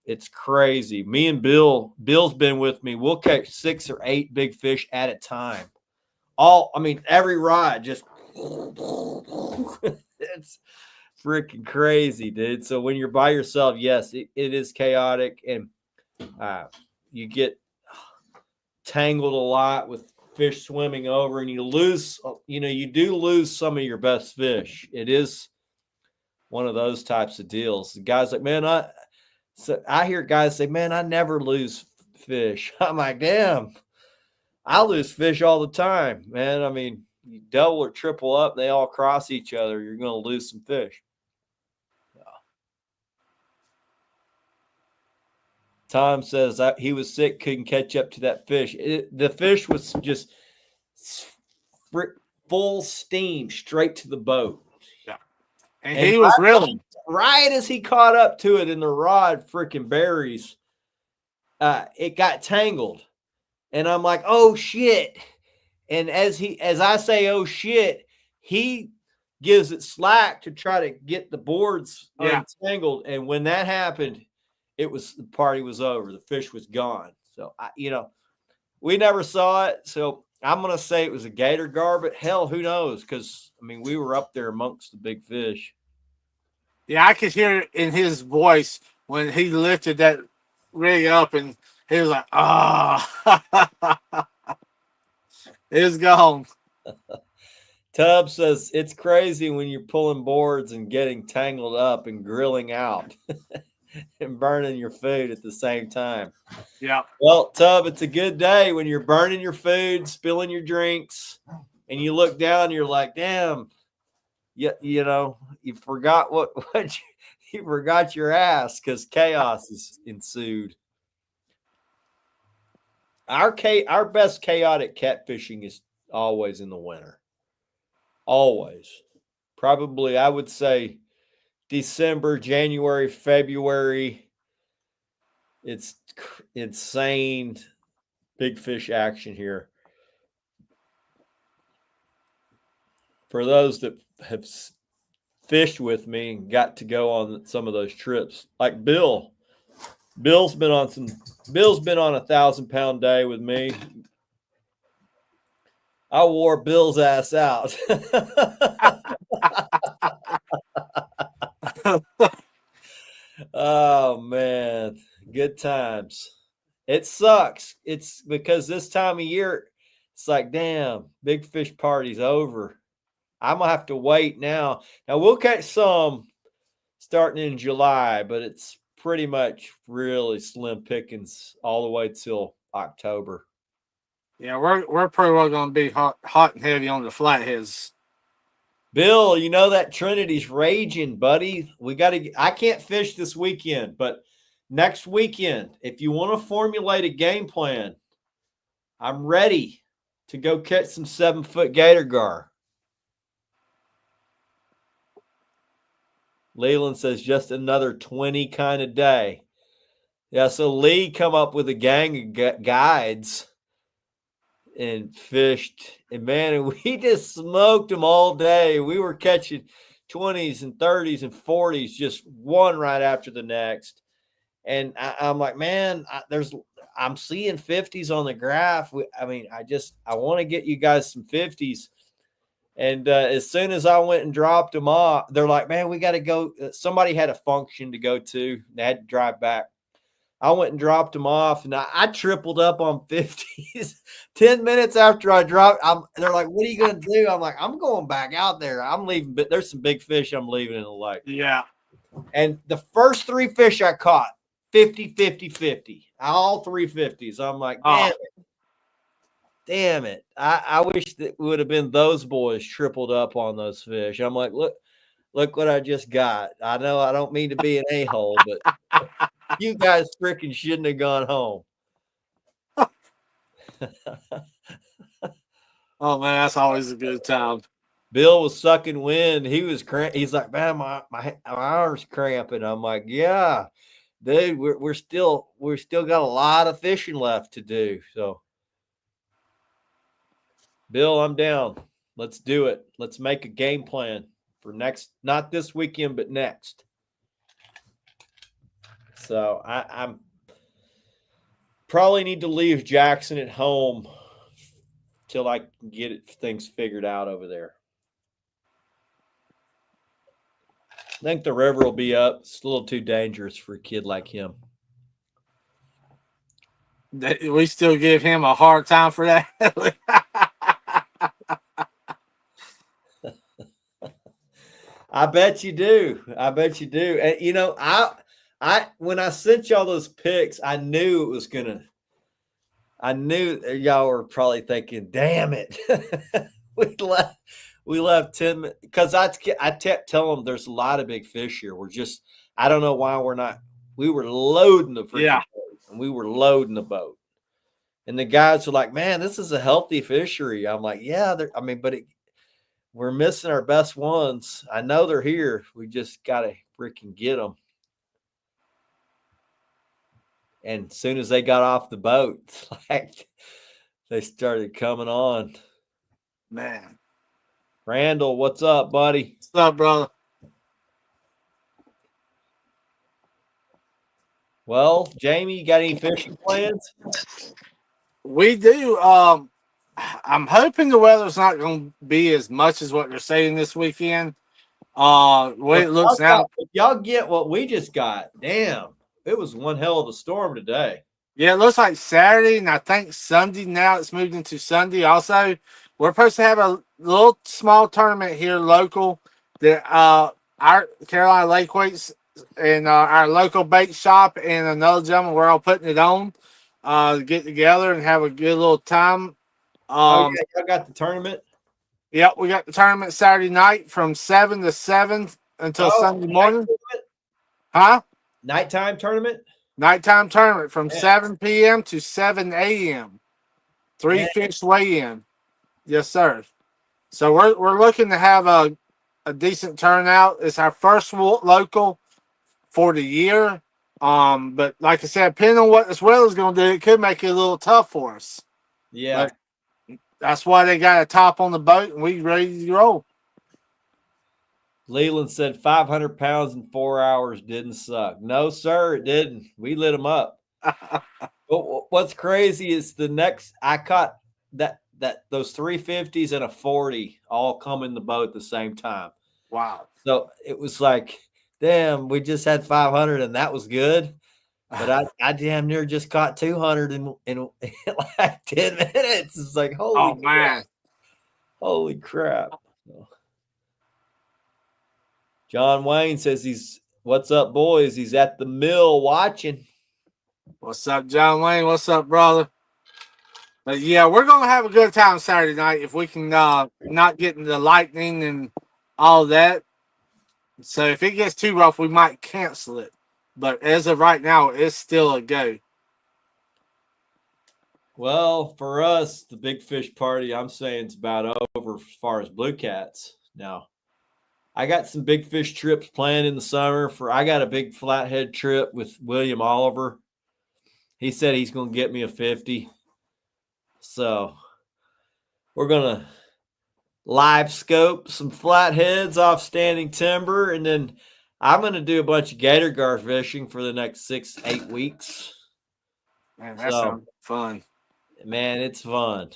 It's crazy. Me and Bill's been with me. We'll catch 6 or 8 big fish at a time. Every rod just it's freaking crazy, dude. So when you're by yourself, yes, it is chaotic, and you get tangled a lot with fish swimming over, and you do lose some of your best fish. It is one of those types of deals. The guy's like, man, I hear guys say, man, I never lose fish. I'm like, damn, I lose fish all the time, man. I mean, you double or triple up, they all cross each other, you're going to lose some fish. Tom says that he was sick, couldn't catch up to that fish. The fish was just full steam straight to the boat. Yeah. And he was reeling. Right as he caught up to it in the rod freaking berries, it got tangled. And I'm like, oh shit. And as I say, oh shit, he gives it slack to try to get the boards untangled. And when that happened, the party was over. The fish was gone. So we never saw it. So I'm going to say it was a gator gar, but hell, who knows? Because we were up there amongst the big fish. Yeah, I could hear it in his voice when he lifted that rig up, and he was like, it's gone. Tubb says it's crazy when you're pulling boards and getting tangled up and grilling out and burning your food at the same time. Yeah. Well, Tubb, it's a good day when you're burning your food, spilling your drinks, and you look down and you're like, damn, you forgot you forgot your ass because chaos is ensued. Our best chaotic catfishing is always in the winter. Always. Probably, I would say December, January, February. It's insane big fish action here. For those that have fished with me and got to go on some of those trips, like Bill. Bill's been on a 1,000-pound day with me. I wore Bill's ass out. Oh man, good times. It sucks. It's because this time of year, it's like, damn, big fish party's over. I'm gonna have to wait now. Now we'll catch some starting in July, but it's pretty much really slim pickings all the way till October. Yeah, we're pretty well going to be hot and heavy on the flatheads. Bill, that Trinity's raging, buddy. I can't fish this weekend, but next weekend, if you want to formulate a game plan, I'm ready to go catch some 7-foot gator gar. Leland says just another 20 kind of day. Yeah, so Lee come up with a gang of guides and fished. And, man, we just smoked them all day. We were catching 20s and 30s and 40s, just one right after the next. And I'm like, man, I'm seeing 50s on the graph. I want to get you guys some 50s. And as soon as I went and dropped them off, they're like, man, we got to go. Somebody had a function to go to. They had to drive back. I went and dropped them off, and I tripled up on 50s. 10 minutes after I dropped, they're like, what are you going to do? I'm like, I'm going back out there. I'm leaving, but there's some big fish I'm leaving in the lake. Yeah. And the first 3 fish I caught, 50, 50, 50. All 3 50s. I'm like, damn it. I wish that would have been those boys tripled up on those fish. I'm like, look what I just got. I know I don't mean to be an a-hole, but you guys freaking shouldn't have gone home. Oh, man, that's always a good time. Bill was sucking wind. He's like, man, my arm's cramping. I'm like, yeah, dude, we're still got a lot of fishing left to do. So, Bill, I'm down. Let's do it. Let's make a game plan for next, not this weekend, but next. So I'm probably need to leave Jackson at home till I can get things figured out over there. I think the river will be up. It's a little too dangerous for a kid like him. We still give him a hard time for that. I bet you do. I bet you do. And you know, I when I sent y'all those pics, I knew it was gonna. I knew y'all were probably thinking, "Damn it, we left 10 minutes." Because I kept telling them there's a lot of big fish here. I don't know why we're not. We were loading the freaking boat, and we were loading the boat. And the guys were like, "Man, this is a healthy fishery." I'm like, "Yeah, but we're missing our best ones. I know they're here. We just gotta freaking get them." And as soon as they got off the boat, like they started coming on. Man. Randall, what's up, buddy? What's up, brother? Well, Jamie, you got any fishing plans? We do. I'm hoping the weather's not going to be as much as what they're saying this weekend. The way it looks now. If y'all get what we just got, damn, it was one hell of a storm today. Yeah, it looks like Saturday, and I think Sunday now it's moved into Sunday also. We're supposed to have a little small tournament here local that our Carolina Lake Weights and our local bait shop and another gentleman, we're all putting it on to get together and have a good little time. Y'all got the tournament? Yep, we got the tournament Saturday night from 7 to 7 until Sunday morning. Huh? Nighttime tournament? Nighttime tournament from 7 p.m. to 7 a.m. 3 fish weigh-in. Yes, sir. So we're looking to have a decent turnout. It's our first local for the year. But like I said, depending on what this weather's going to do, it could make it a little tough for us. Yeah. But that's why they got a top on the boat and we ready to roll. Leland said 500 pounds in 4 hours didn't suck. No, sir, it didn't. We lit them up. But what's crazy is I caught those 350s and a 40 all come in the boat at the same time. Wow. So it was like, damn, we just had 500 and that was good. But I damn near just caught 200 in like 10 minutes. It's like, holy man. Holy crap. John Wayne says what's up, boys? He's at the mill watching. What's up, John Wayne? What's up, brother? But yeah, we're gonna have a good time Saturday night if we can not get into the lightning and all that. So if it gets too rough, we might cancel it. But as of right now, it's still a go. Well, for us, the big fish party, I'm saying it's about over as far as blue cats. Now, I got some big fish trips planned in the summer. I got a big flathead trip with William Oliver. He said he's going to get me a 50. So we're going to live scope some flatheads off standing timber. And then I'm going to do a bunch of gator gar fishing for the next 6-8 weeks. Man, that sounds fun. Man, it's fun.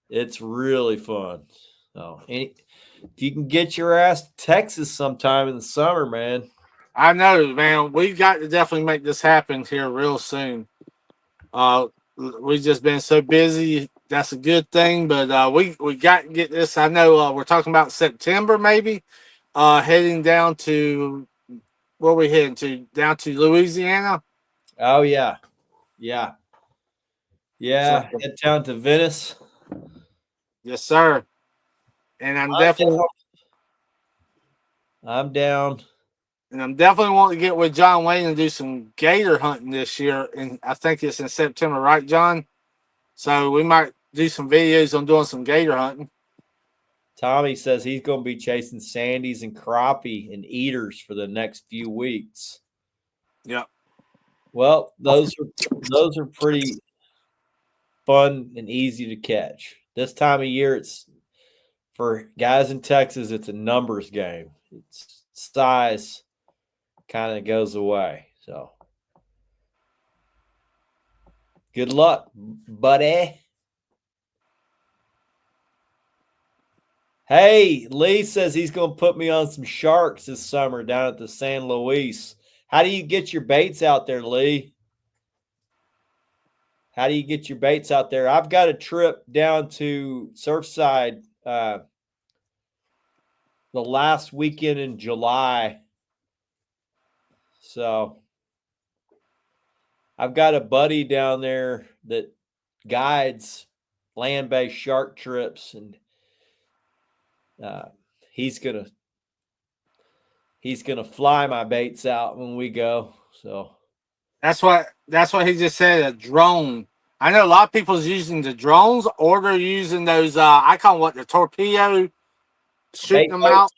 It's really fun. So if you can get your ass to Texas sometime in the summer, man. I know, man. We've got to definitely make this happen here real soon. We've just been so busy. That's a good thing, but we got to get this. I know we're talking about September maybe, heading down to where we heading to? Down to Louisiana. Oh yeah. Yeah, head down to Venice. Yes, sir. And I'm down. And I'm definitely wanting to get with John Wayne and do some gator hunting this year. And I think it's in September, right, John? So we might do some videos on doing some gator hunting. Tommy says he's going to be chasing sandies and crappie and eaters for the next few weeks. Yep. Well, those are pretty fun and easy to catch. This time of year, it's for guys in Texas, it's a numbers game. It's size kind of goes away. So Good luck, buddy. Hey, Lee says he's going to put me on some sharks this summer down at the San Luis. How do you get your baits out there, Lee? How do you get your baits out there? I've got a trip down to Surfside the last weekend in July. So I've got a buddy down there that guides land-based shark trips, and he's gonna fly my baits out when we go. So That's what he just said, a drone. I know a lot of people's using the drones, or they're using those I call them what, the torpedo, shooting them out.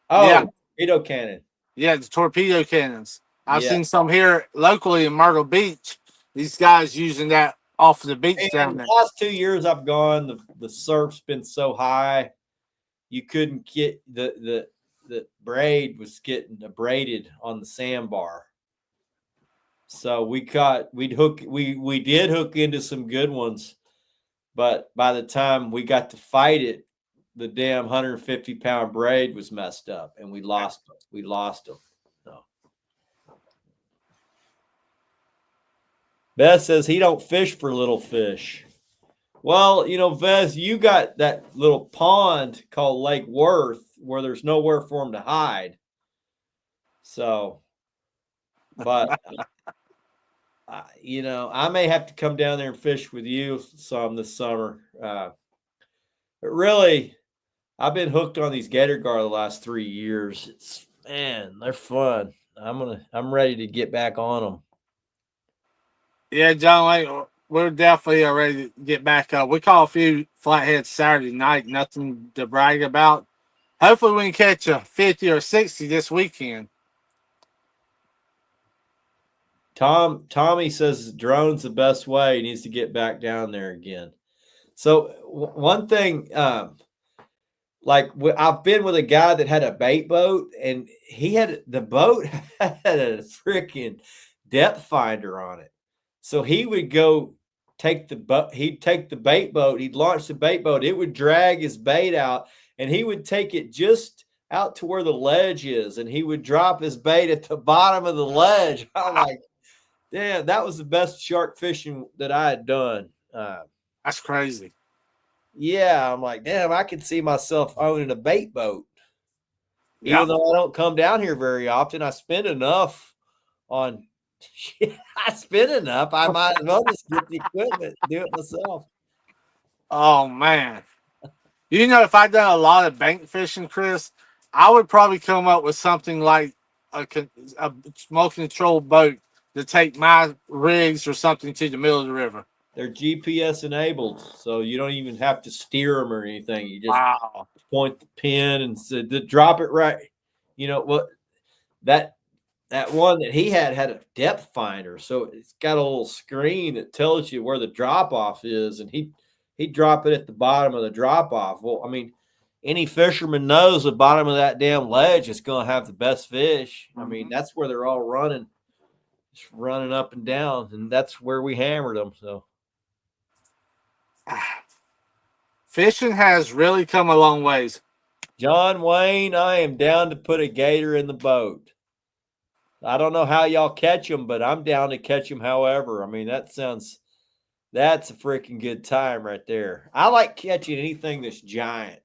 Oh, yeah. torpedo cannon. Yeah, the torpedo cannons. I've Yeah. seen some here locally in Myrtle Beach. These guys using that off the beach down there. The last 2 years I've gone, the surf's been so high, you couldn't get the braid was getting abraded on the sandbar. So we did hook into some good ones, but by the time we got to fight it, the damn 150-pound braid was messed up, and we lost them. So. Beth says he don't fish for little fish. Well, Vez, you got that little pond called Lake Worth where there's nowhere for them to hide. So, but I may have to come down there and fish with you some this summer. But really, I've been hooked on these gator gar the last 3 years. They're fun. I'm ready to get back on them. Yeah, John, we're definitely ready to get back up. We caught a few flatheads Saturday night, nothing to brag about. Hopefully we can catch a 50 or 60 this weekend. Tommy says drone's the best way. He needs to get back down there again. So one thing, like I've been with a guy that had a bait boat, and the boat had a freaking depth finder on it. So he would go take the boat. He'd take the bait boat. He'd launch the bait boat. It would drag his bait out, and he would take it just out to where the ledge is, and he would drop his bait at the bottom of the ledge. I'm like, damn, that was the best shark fishing that I had done. That's crazy. Yeah, I'm like, damn, I could see myself owning a bait boat. Even though I don't come down here very often, I spend enough on I spend enough. I might as well just get the equipment, do it myself. Oh man. If I'd done a lot of bank fishing, Chris, I would probably come up with something like a smoke control boat to take my rigs or something to the middle of the river. They're GPS enabled, so you don't even have to steer them or anything. You just point the pin and drop it right. You know what? That one that he had a depth finder, so it's got a little screen that tells you where the drop off is, and he'd drop it at the bottom of the drop off. Well, I mean, any fisherman knows the bottom of that damn ledge is going to have the best fish. I mean, that's where they're all running, just running up and down, and that's where we hammered them. So. Fishing has really come a long ways. John Wayne, I am down to put a gator in the boat. I don't know how y'all catch them, but I'm down to catch them however. I mean, that's a freaking good time right there. I like catching anything that's giant.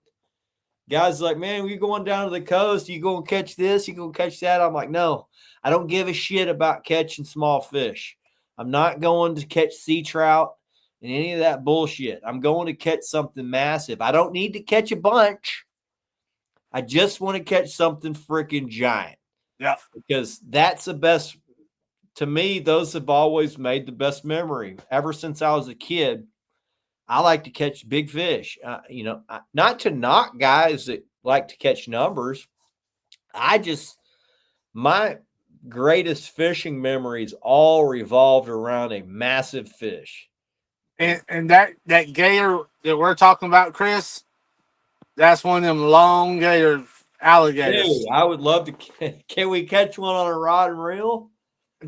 Guys are like, man, we going down to the coast, you going to catch this, you going to catch that? I'm like, no, I don't give a shit about catching small fish. I'm not going to catch sea trout and any of that bullshit. I'm going to catch something massive. I don't need to catch a bunch. I just want to catch something freaking giant. Yeah. Because that's the best. To me, those have always made the best memory. Ever since I was a kid, I like to catch big fish. Not to knock guys that like to catch numbers. My greatest fishing memories all revolved around a massive fish. And that gator that we're talking about, Chris, that's one of them long gator alligators. Dude, I would love to. Can we catch one on a rod and reel?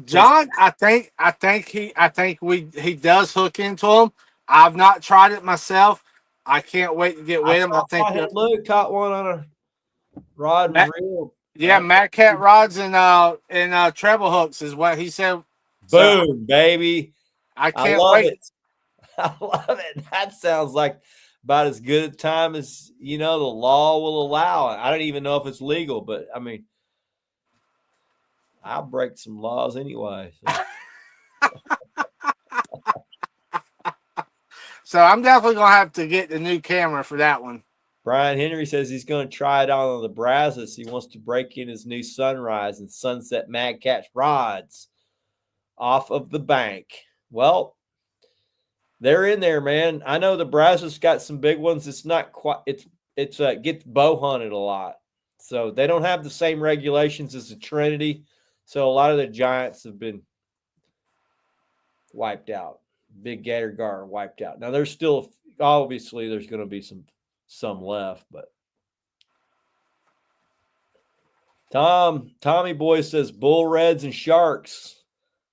John, I think he does hook into them. I've not tried it myself. I can't wait to get I with him. I saw think Flathead Luke caught one on a rod and Matt, reel. yeah, Matt Cat rods and treble hooks is what he said. So Boom, baby. I I can't love wait. it. I love it. That sounds like about as good a time as the law will allow. I don't even know if it's legal, but I mean, I'll break some laws anyway. So. So I'm definitely gonna have to get the new camera for that one. Brian Henry says he's going to try it on the Brazos. He wants to break in his new Sunrise and Sunset Mad Catch rods off of the bank. Well, they're in there, man. I know the Brazos got some big ones. It's not quite. It's gets bow hunted a lot, so they don't have the same regulations as the Trinity. So a lot of the giants have been wiped out. Big Gator Gar wiped out. Now there's still obviously there's going to be some left, but Tommy Boy says bull reds and sharks.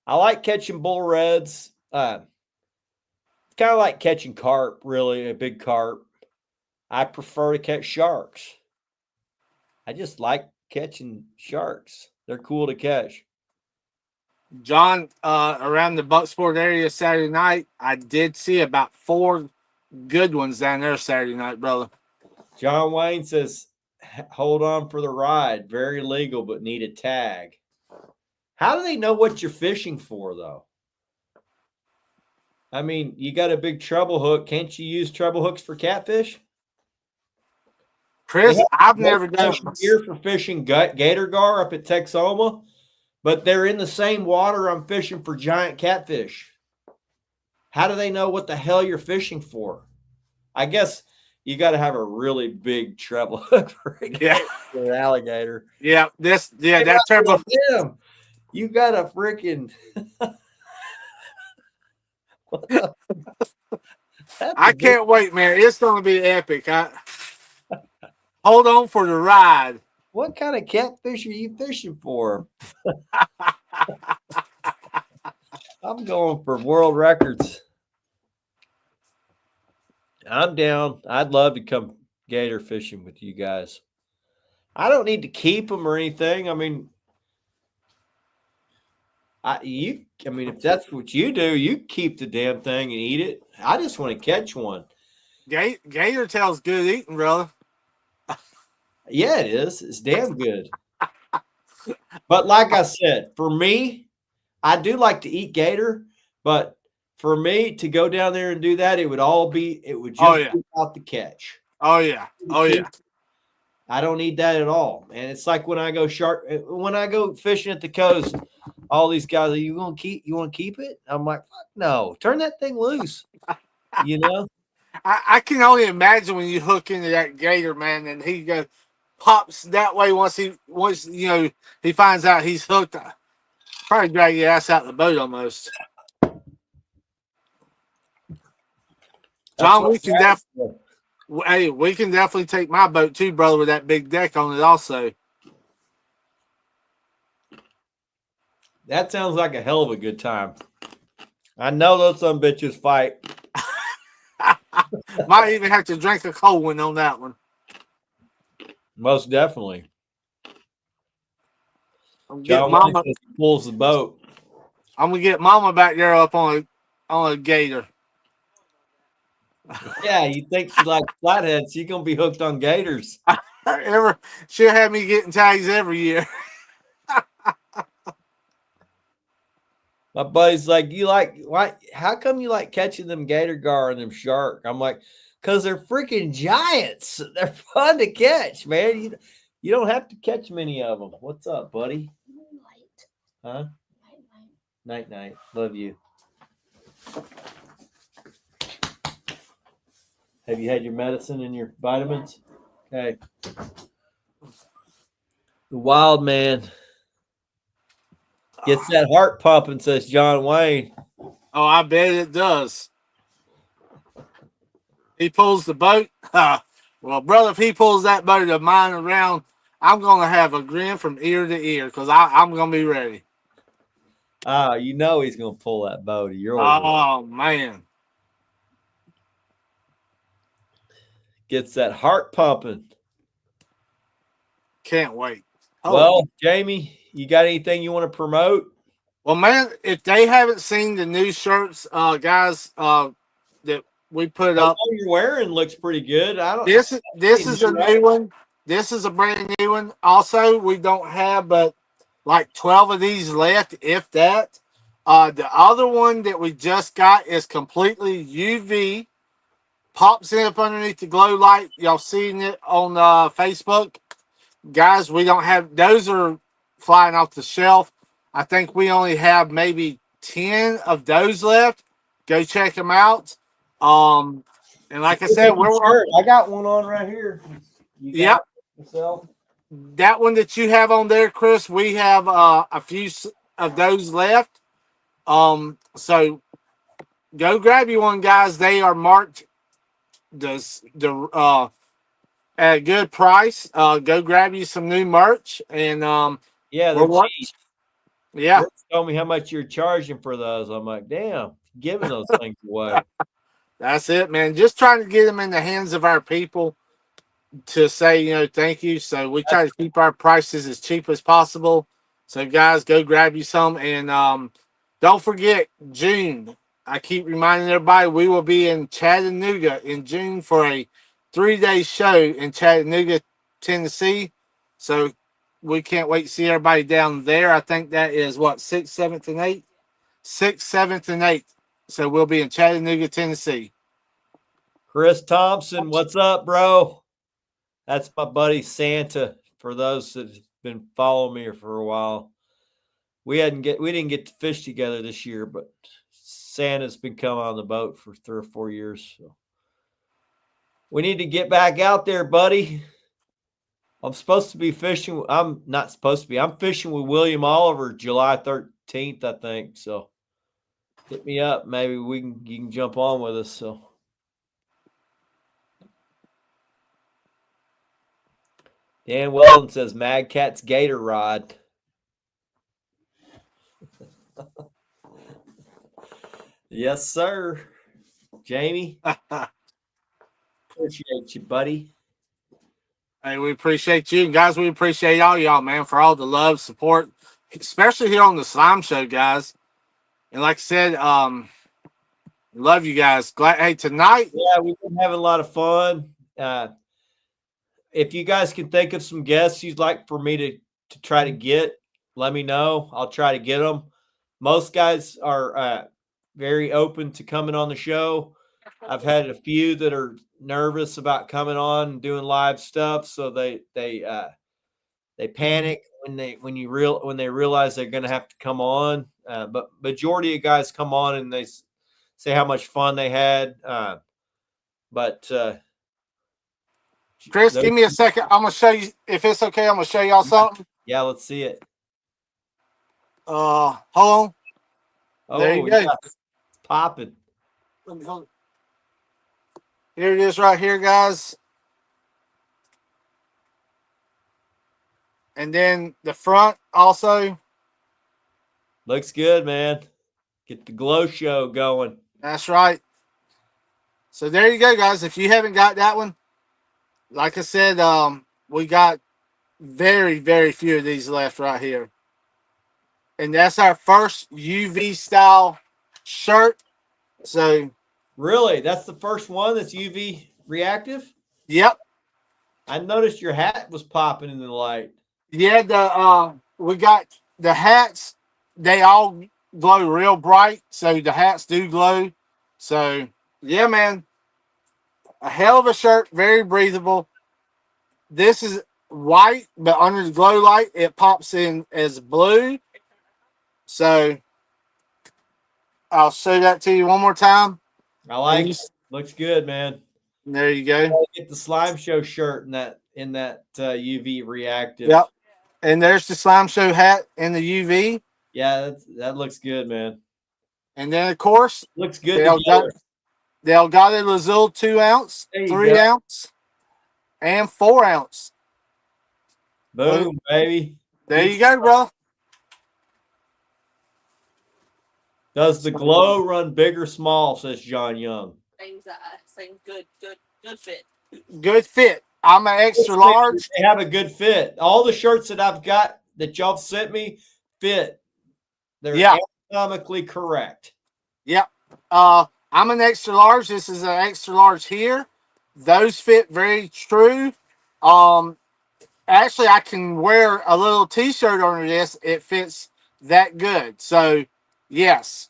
I like catching bull reds. Kind of like catching carp, really, a big carp. I prefer to catch sharks. I just like catching sharks. They're cool to catch. John, around the Bucksport area Saturday night, I did see about 4 good ones down there Saturday night, brother. John Wayne says, hold on for the ride. Very legal, but need a tag. How do they know what you're fishing for, though? I mean, you got a big treble hook. Can't you use treble hooks for catfish? Chris, I've never done Gear for fishing gator gar up at Texoma, but they're in the same water I'm fishing for giant catfish. How do they know what the hell you're fishing for? I guess you got to have a really big treble hook for an alligator. Yeah, that treble. You got a freaking. I can't wait, man. It's going to be epic. Hold on for the ride. What kind of catfish are you fishing for? I'm going for world records. I'm down. I'd love to come gator fishing with you guys. I don't need to keep them or anything. I mean, if that's what you do, you keep the damn thing and eat it. I just want to catch one. Gator tail's good eating, brother. Yeah, it is. It's damn good. But like I said, for me, I do like to eat gator, but for me to go down there and do that, it would just be out the catch. Oh yeah. I don't need that at all. And it's like when I go fishing at the coast, all these guys are, you want to keep it? I'm like, fuck no. Turn that thing loose. I can only imagine when you hook into that gator, man, and he pops that way once he finds out he's hooked. Probably drag your ass out of the boat almost. John, we can definitely take my boat too, brother, with that big deck on it also. That sounds like a hell of a good time. I know those some bitches fight. Might even have to drink a cold one on that one. Most definitely. Mama pulls the boat. I'm gonna get Mama back there up on a gator. Yeah, you think she likes flatheads? She's gonna be hooked on gators. She'll have me getting tags every year. My buddy's like, why? How come you like catching them gator gar and them shark? I'm like, because they're freaking giants. They're fun to catch, man. You don't have to catch many of them. What's up, buddy? Huh? Night. Love you. Have you had your medicine and your vitamins? Okay. The wild man gets that heart pumping, says John Wayne. Oh, I bet it does. He pulls the boat. Well, brother, if he pulls that boat of mine around, I'm going to have a grin from ear to ear because I'm going to be ready. You know he's gonna pull that boat of yours. Oh man, Gets that heart pumping. can't wait. Well, Jamie, you got anything you want to promote? Well, man, if they haven't seen the new shirts, guys, that we put The up, one you're wearing looks pretty good. this is a new one. This is a brand new one. Also, we don't have but like 12 of these left, if that. The other one that we just got is completely UV. Pops in up underneath the glow light. Y'all seen it on Facebook. Guys, we don't have those are flying off the shelf. I think we only have maybe 10 of those left. Go check them out. And like I said, I got one on right here. You got Yep. it yourself? That one that you have on there, Chris, we have a few of those left. So go grab you one, guys. They are marked at a good price. Go grab you some new merch, and Yeah, we're they're cheap. Yeah, Brooks told me how much you're charging for those. I'm like, damn, giving those things away. that's it, man. Just trying to get them in the hands of our people to say, thank you. So we try to keep our prices as cheap as possible. So guys, go grab you some, and don't forget June. I keep reminding everybody we will be in Chattanooga in June for a 3-day show in Chattanooga, Tennessee. So we can't wait to see everybody down there. I think that is what 6th, 7th, and 8th. 6th, 7th, and 8th. So we'll be in Chattanooga, Tennessee. Chris Thompson, what's up, bro? That's my buddy Santa. For those that have been following me for a while, we didn't get to fish together this year, but Santa's been coming on the boat for 3 or 4 years. So we need to get back out there, buddy. I'm supposed to be fishing. I'm not supposed to be. I'm fishing with William Oliver July 13th, I think. So hit me up. Maybe you can jump on with us. So. Dan Weldon says Mad Cat's Gator Rod. Yes, sir. Jamie. Appreciate you, buddy. Hey, we appreciate you. And guys, we appreciate all y'all, man, for all the love, support, especially here on the Slime Show, guys. And like I said, love you guys. Hey, tonight. Yeah, we've been having a lot of fun. If you guys can think of some guests you'd like for me to try to get, let me know. I'll try to get them. Most guys are very open to coming on the show. I've had a few that are nervous about coming on and doing live stuff, so they panic when they realize they're going to have to come on. But majority of guys come on and they say how much fun they had. Chris, give me a second. I'm gonna show you if it's okay. I'm gonna show y'all something. Yeah, let's see it. Hold on. There you go. Yeah. It's popping. Here it is right here, guys. And then the front also. Looks good, man. Get the glow show going. That's right. So there you go, guys. If you haven't got that one, like I said, we got very, very few of these left right here. And that's our first UV style shirt. So really, that's the first one that's UV reactive? Yep. I noticed your hat was popping in the light. Yeah, we got the hats, they all glow real bright, so the hats do glow. So yeah, man. A hell of a shirt, very breathable. This is white, but under the glow light, it pops in as blue. So I'll show that to you one more time. I like it. Looks good, man. There you go. Get the Slime Show shirt in that UV reactive. Yep. And there's the Slime Show hat in the UV. Yeah, that looks good, man. And then of course, looks good together. The Elgato Lazul 2 ounce, 3 ounce, and 4 ounce. Boom, baby. There you go, bro. Does the glow run big or small? Says John Young. Same good fit. Good fit. I'm an extra large. They have a good fit. All the shirts that I've got that y'all sent me fit. They're anatomically correct. Yep. I'm an extra large. This is an extra large here. Those fit very true. Actually, I can wear a little t-shirt under this. It fits that good. So, yes,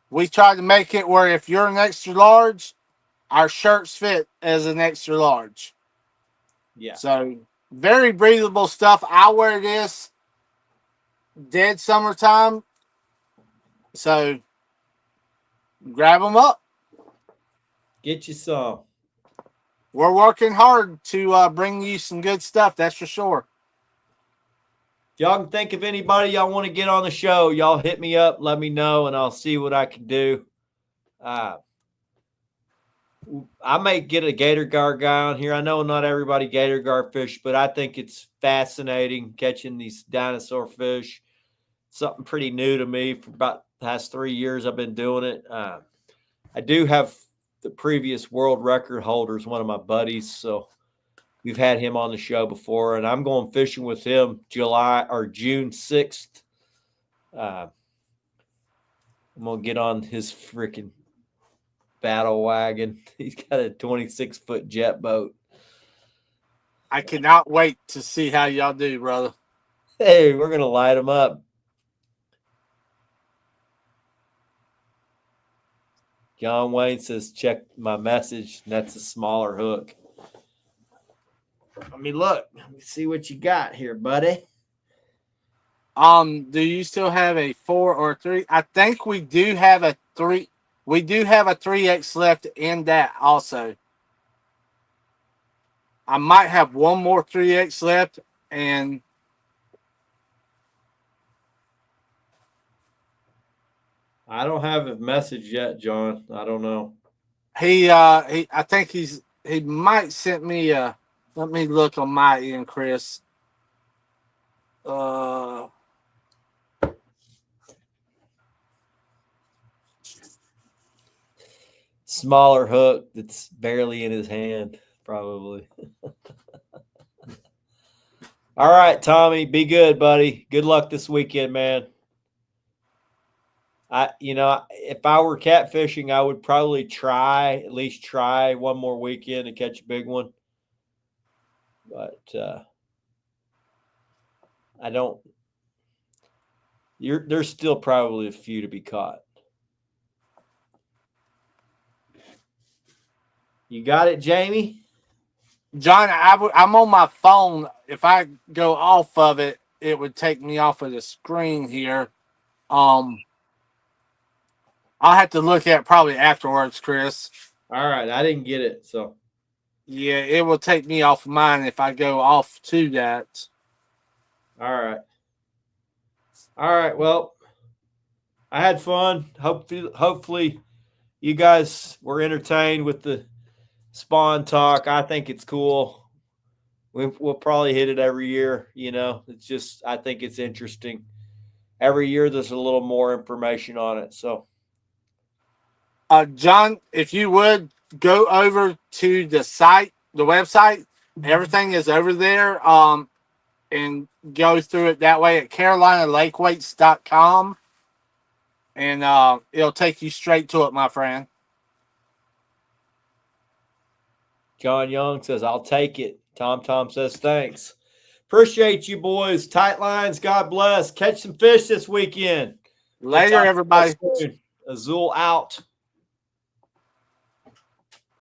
we tried to make it where if you're an extra large, our shirts fit as an extra large. Yeah. So, very breathable stuff. I wear this dead summertime. So, grab them up. Get you some. We're working hard to bring you some good stuff. That's for sure. If y'all can think of anybody y'all want to get on the show, y'all hit me up. Let me know, and I'll see what I can do. I may get a gator gar guy on here. I know not everybody gator gar fish, but I think it's fascinating catching these dinosaur fish. Something pretty new to me. For about the past 3 years, I've been doing it. I do have the previous world record holders, one of my buddies, so we've had him on the show before, and I'm going fishing with him June 6th. I'm gonna get on his freaking battle wagon. He's got a 26-foot jet boat. I cannot wait to see how y'all do, brother. Hey, we're gonna light him up. John Wayne says, check my message. That's a smaller hook. Let me look. Let me see what you got here, buddy. Do you still have a 4 or 3? I think we do have a 3. We do have a 3X left in that also. I might have one more 3X left, and I don't have a message yet, John. I don't know. I think he might send me a. Let me look on my end, Chris. Smaller hook that's barely in his hand, probably. All right, Tommy, be good, buddy. Good luck this weekend, man. If I were catfishing, I would probably at least try one more weekend to catch a big one. But I don't. There's still probably a few to be caught. You got it, Jamie? John, I'm on my phone. If I go off of it, it would take me off of the screen here. I'll have to look at it probably afterwards, Chris. All right, I didn't get it, so. Yeah, it will take me off of mine if I go off to that. All right. Well, I had fun. Hopefully you guys were entertained with the spawn talk. I think it's cool. We'll probably hit it every year. It's just, I think it's interesting. Every year there's a little more information on it. So, John, if you would go over to the website, everything is over there. And go through it that way at carolinalakeweights.com. And it'll take you straight to it, my friend. John Young says, I'll take it. Tom says, thanks. Appreciate you, boys. Tight lines. God bless. Catch some fish this weekend. Later, everybody. Azul out.